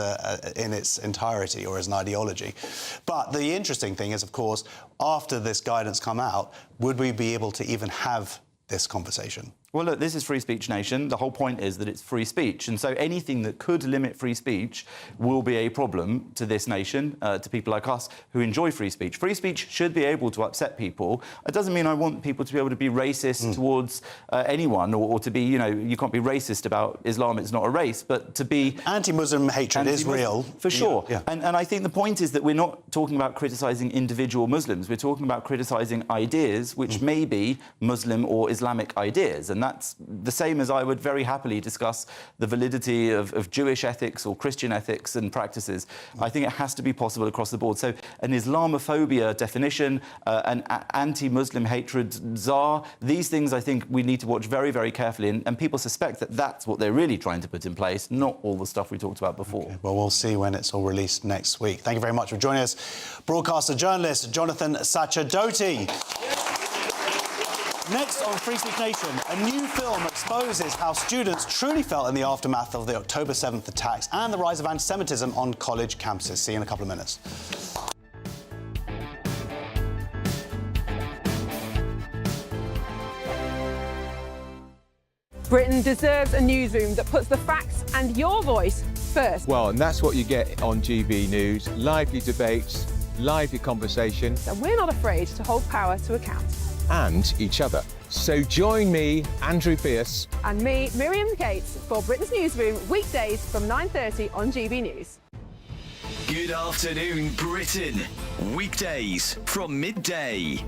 in its entirety, or as an ideology. But the interesting thing is, of course, after this guidance come out, would we be able to even have this conversation? Well, look, this is Free Speech Nation. The whole point is that it's free speech. And so anything that could limit free speech will be a problem to this nation, to people like us who enjoy free speech. Free speech should be able to upset people. It doesn't mean I want people to be able to be racist towards anyone, or to be, you know, you can't be racist about Islam, it's not a race, but to be... Anti-Muslim hatred is real. For sure. Yeah. And I think the point is that we're not talking about criticising individual Muslims. We're talking about criticising ideas which may be Muslim or Islamic ideas. And that's the same as I would very happily discuss the validity of Jewish ethics or Christian ethics and practices. I think it has to be possible across the board. So an Islamophobia definition, an anti-Muslim hatred czar, these things I think we need to watch very, very carefully. And people suspect that that's what they're really trying to put in place, not all the stuff we talked about before. Okay. Well, we'll see when it's all released next week. Thank you very much for joining us. Broadcaster journalist Jonathan Sacerdoti. Next on Free Speech Nation, a new film exposes how students truly felt in the aftermath of the October 7th attacks and the rise of antisemitism on college campuses. See you in a couple of minutes. Britain deserves a newsroom that puts the facts and your voice first. Well, and that's what you get on GB News. Lively debates, lively conversation. And we're not afraid to hold power to account. And each other. So join me, Andrew Pierce. And me, Miriam Gates, for Britain's Newsroom, weekdays from 9:30 on GB News. Good afternoon, Britain. Weekdays from midday.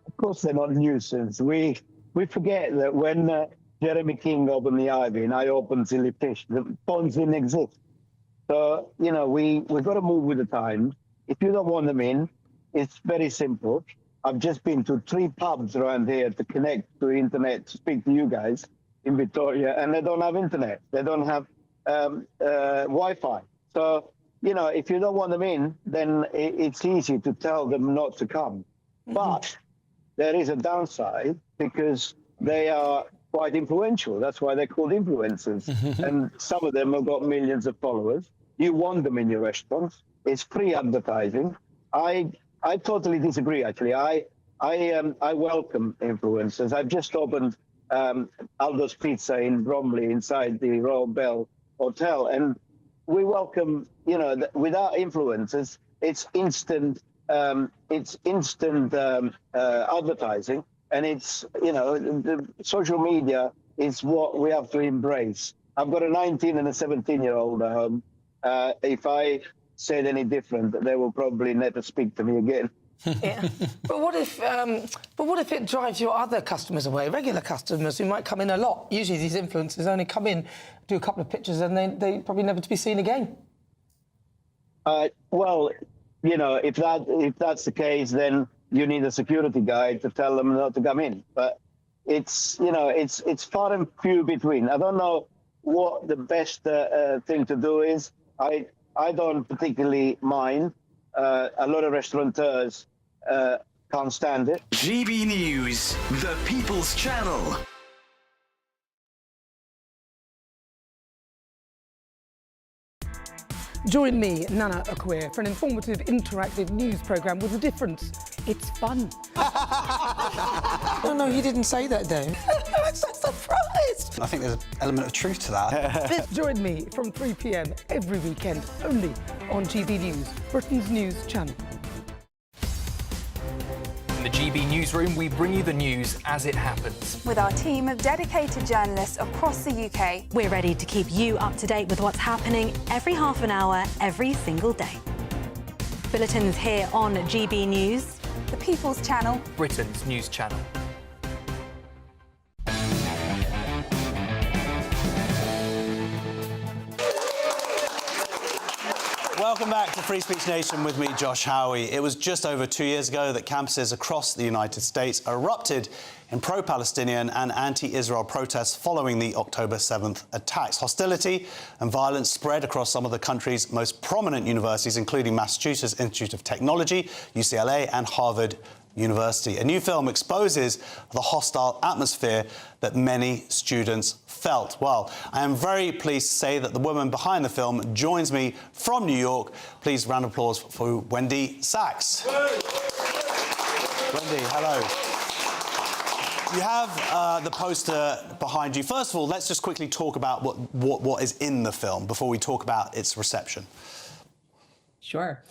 Of course they're not nuisance. We forget that when Jeremy King opened the Ivy and I opened Silly Fish, the phones didn't exist. So, you know, we've got to move with the times. If you don't want them in, it's very simple. I've just been to 3 pubs around here to connect to the internet to speak to you guys in Victoria, and they don't have internet. They don't have Wi-Fi. So, you know, if you don't want them in, then it's easy to tell them not to come. But there is a downside, because they are quite influential. That's why they're called influencers. And some of them have got millions of followers. You want them in your restaurants. It's free advertising. I totally disagree, actually. I welcome influencers. I've just opened Aldo's Pizza in Bromley inside the Royal Bell Hotel, and we welcome, you know, without influencers, it's instant advertising, and it's, you know, the social media is what we have to embrace. I've got a 19 and a 17-year-old at home. If I said any different, they will probably never speak to me again. Yeah. But what if it drives your other customers away, regular customers who might come in a lot? Usually these influencers only come in, do a couple of pictures, and they probably never to be seen again. Well, you know, if that's the case, then you need a security guide to tell them not to come in. But it's, you know, it's far and few between. I don't know what the best thing to do is. I don't particularly mind. A lot of restaurateurs can't stand it. GB News, the People's Channel. Join me, Nana Akweer, for an informative, interactive news programme with a difference. It's fun. No, he didn't say that, Dave. I'm so surprised. I think there's an element of truth to that. Join me from 3 p.m. every weekend, only on GB News, Britain's news channel. In the GB Newsroom, we bring you the news as it happens. With our team of dedicated journalists across the UK, we're ready to keep you up to date with what's happening every half an hour, every single day. Bulletins here on GB News, the People's Channel, Britain's news channel. Welcome back to Free Speech Nation with me, Josh Howie. It was just over 2 years ago that campuses across the United States erupted in pro-Palestinian and anti-Israel protests following the October 7th attacks. Hostility and violence spread across some of the country's most prominent universities, including Massachusetts Institute of Technology, UCLA, and Harvard University. A new film exposes the hostile atmosphere that many students felt. Well, I am very pleased to say that the woman behind the film joins me from New York. Please, round of applause for Wendy Sachs. Wendy, hello. You have the poster behind you. First of all, let's just quickly talk about what is in the film before we talk about its reception. Sure.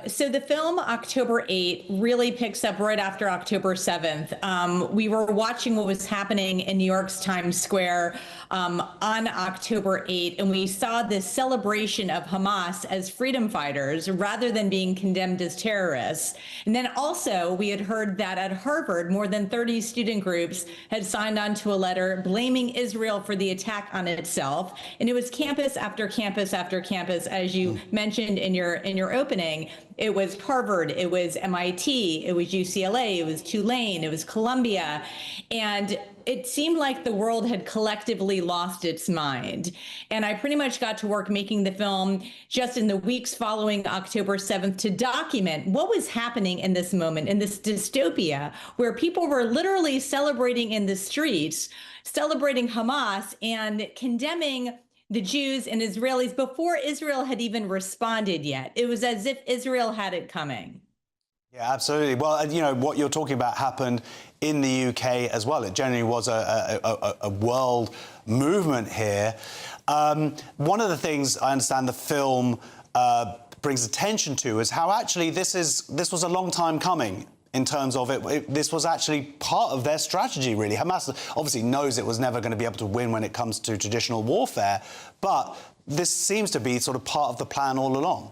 So the film October 8 really picks up right after October 7th. We were watching what was happening in New York's Times Square on October 8, and we saw this celebration of Hamas as freedom fighters rather than being condemned as terrorists. And then also we had heard that at Harvard, more than 30 student groups had signed on to a letter blaming Israel for the attack on itself. And it was campus after campus after campus, as you mentioned in your opening. It was Harvard, it was MIT, it was UCLA, it was Tulane, it was Columbia. And it seemed like the world had collectively lost its mind. And I pretty much got to work making the film just in the weeks following October 7th to document what was happening in this moment, in this dystopia, where people were literally celebrating in the streets, celebrating Hamas and condemning the Jews and Israelis before Israel had even responded yet. It was as if Israel had it coming. Yeah, absolutely. Well, you know, what you're talking about happened in the UK as well. It generally was a world movement here. One of the things I understand the film brings attention to is how actually this was a long time coming. In terms of this was actually part of their strategy, really. Hamas obviously knows it was never going to be able to win when it comes to traditional warfare, but this seems to be sort of part of the plan all along.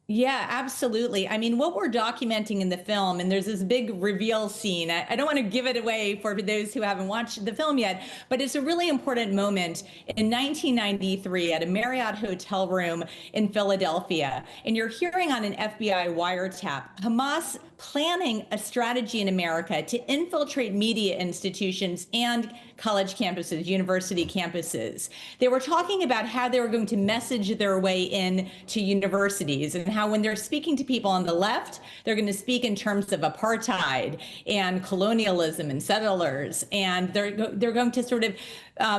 Yeah, absolutely. I mean, what we're documenting in the film, and there's this big reveal scene. I don't want to give it away for those who haven't watched the film yet, but it's a really important moment in 1993 at a Marriott hotel room in Philadelphia. And you're hearing on an FBI wiretap, Hamas planning a strategy in America to infiltrate media institutions and college campuses, university campuses. They were talking about how they were going to message their way in to universities and how when they're speaking to people on the left, they're going to speak in terms of apartheid and colonialism and settlers. And they're going to sort of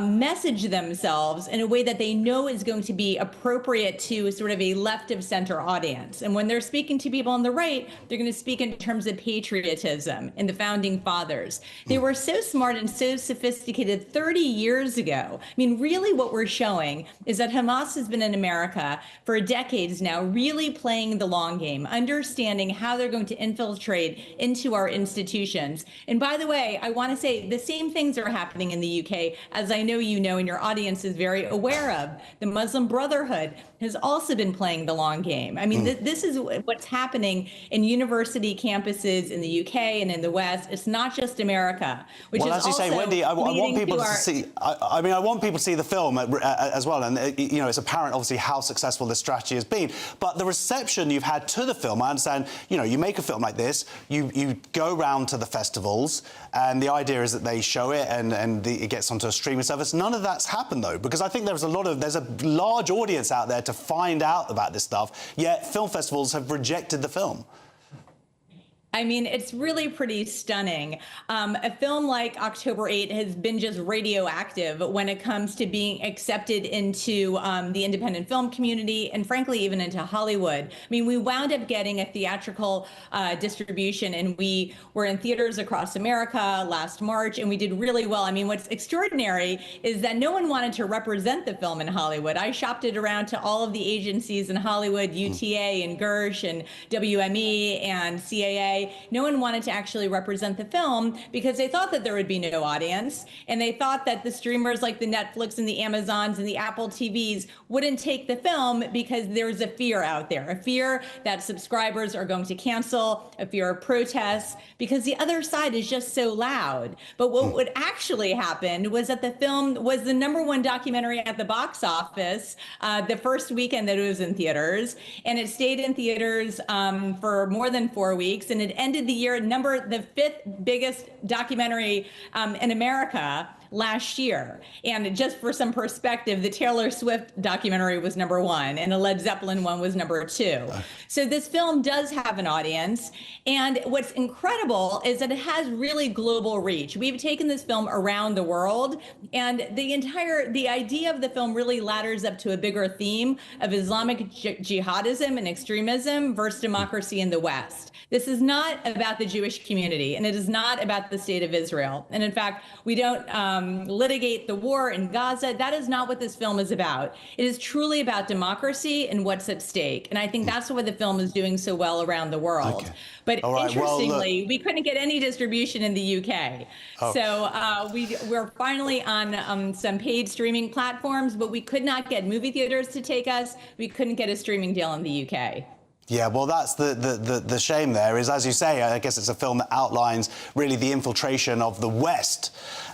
message themselves in a way that they know is going to be appropriate to sort of a left of center audience. And when they're speaking to people on the right, they're going to speak in terms of patriotism and the founding fathers. They were so smart and so sophisticated 30 years ago. I mean, really what we're showing is that Hamas has been in America for decades now, really playing the long game, understanding how they're going to infiltrate into our institutions. And by the way, I want to say the same things are happening in the UK, as I know you know and your audience is very aware of. The Muslim Brotherhood has also been playing the long game. I mean, this is what's happening in university campuses in the UK and in the West. It's not just America, which well, is as you say, Wendy, I want people to see. I mean, I want people to see the film as well, and you know, it's apparent, obviously, how successful this strategy has been. But the reception you've had to the film, I understand. You know, you make a film like this, you go round to the festivals, and the idea is that they show it and it gets onto a streaming service. None of that's happened though, because I think there's a large audience out there to find out about this stuff. Yet film festivals have rejected the film. I mean, it's really pretty stunning. A film like October 8 has been just radioactive when it comes to being accepted into the independent film community and frankly, even into Hollywood. I mean, we wound up getting a theatrical distribution, and we were in theaters across America last March, and we did really well. I mean, what's extraordinary is that no one wanted to represent the film in Hollywood. I shopped it around to all of the agencies in Hollywood, UTA and Gersh and WME and CAA. No one wanted to actually represent the film because they thought that there would be no audience, and they thought that the streamers like the Netflix and the Amazons and the Apple TVs wouldn't take the film because there's a fear out there, a fear that subscribers are going to cancel, a fear of protests, because the other side is just so loud. But what would actually happen was that the film was the #1 documentary at the box office the first weekend that it was in theaters, and it stayed in theaters for more than 4 weeks, and it ended the year the 5th biggest documentary in America last year. And just for some perspective, the Taylor Swift documentary was #1 and the Led Zeppelin one was #2. So this film does have an audience. And what's incredible is that it has really global reach. We've taken this film around the world, and the idea of the film really ladders up to a bigger theme of Islamic jihadism and extremism versus democracy in the West. This is not about the Jewish community, and it is not about the state of Israel. And in fact, we don't litigate the war in Gaza. That is not what this film is about. It is truly about democracy and what's at stake. And I think that's why the film is doing so well around the world. Okay. But interestingly, we couldn't get any distribution in the UK. Oh. So we're finally on some paid streaming platforms, but we could not get movie theaters to take us. We couldn't get a streaming deal in the UK. Yeah, well, that's the shame there is, as you say, I guess it's a film that outlines really the infiltration of the West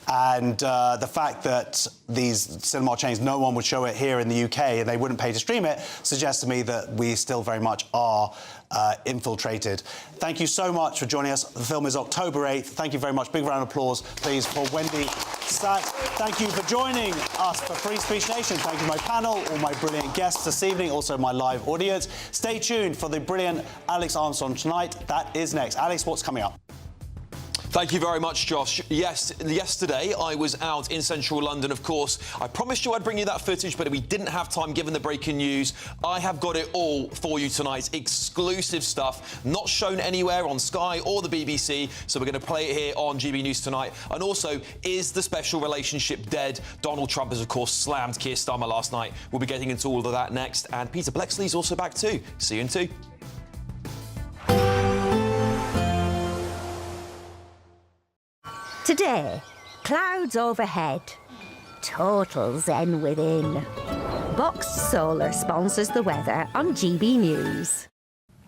and the fact that these cinema chains, no one would show it here in the UK and they wouldn't pay to stream it, suggests to me that we still very much are infiltrated. Thank you so much for joining us. The film is October 8th. Thank you very much. Big round of applause, please, for Wendy Sachs. Thank you for joining us for Free Speech Nation. Thank you to my panel, all my brilliant guests this evening, also my live audience. Stay tuned for the brilliant Alex Armstrong tonight. That is next. Alex, what's coming up? Thank you very much, Josh. Yes, yesterday I was out in central London, of course. I promised you I'd bring you that footage, but we didn't have time given the breaking news. I have got it all for you tonight. Exclusive stuff, not shown anywhere on Sky or the BBC, so we're going to play it here on GB News tonight. And also, is the special relationship dead? Donald Trump has, of course, slammed Keir Starmer last night. We'll be getting into all of that next. And Peter Bleksley's also back too. See you in 2. Today, clouds overhead, total zen within. Boxed Solar sponsors the weather on GB News.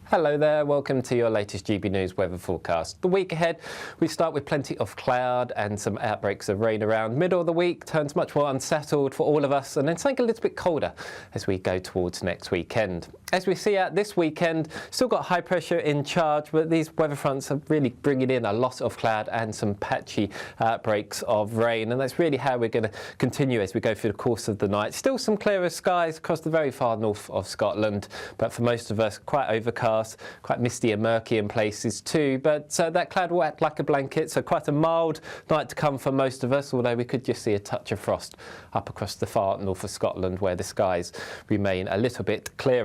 Hello there, welcome to your latest GB News weather forecast. The week ahead, we start with plenty of cloud and some outbreaks of rain around. Middle of the week turns much more unsettled for all of us, and then something a little bit colder as we go towards next weekend. As we see out this weekend, still got high pressure in charge, but these weather fronts are really bringing in a lot of cloud and some patchy outbreaks of rain, and that's really how we're going to continue as we go through the course of the night. Still some clearer skies across the very far north of Scotland, but for most of us, quite overcast. Quite misty and murky in places too, but that cloud will act like a blanket, so quite a mild night to come for most of us, although we could just see a touch of frost up across the far north of Scotland where the skies remain a little bit clearer.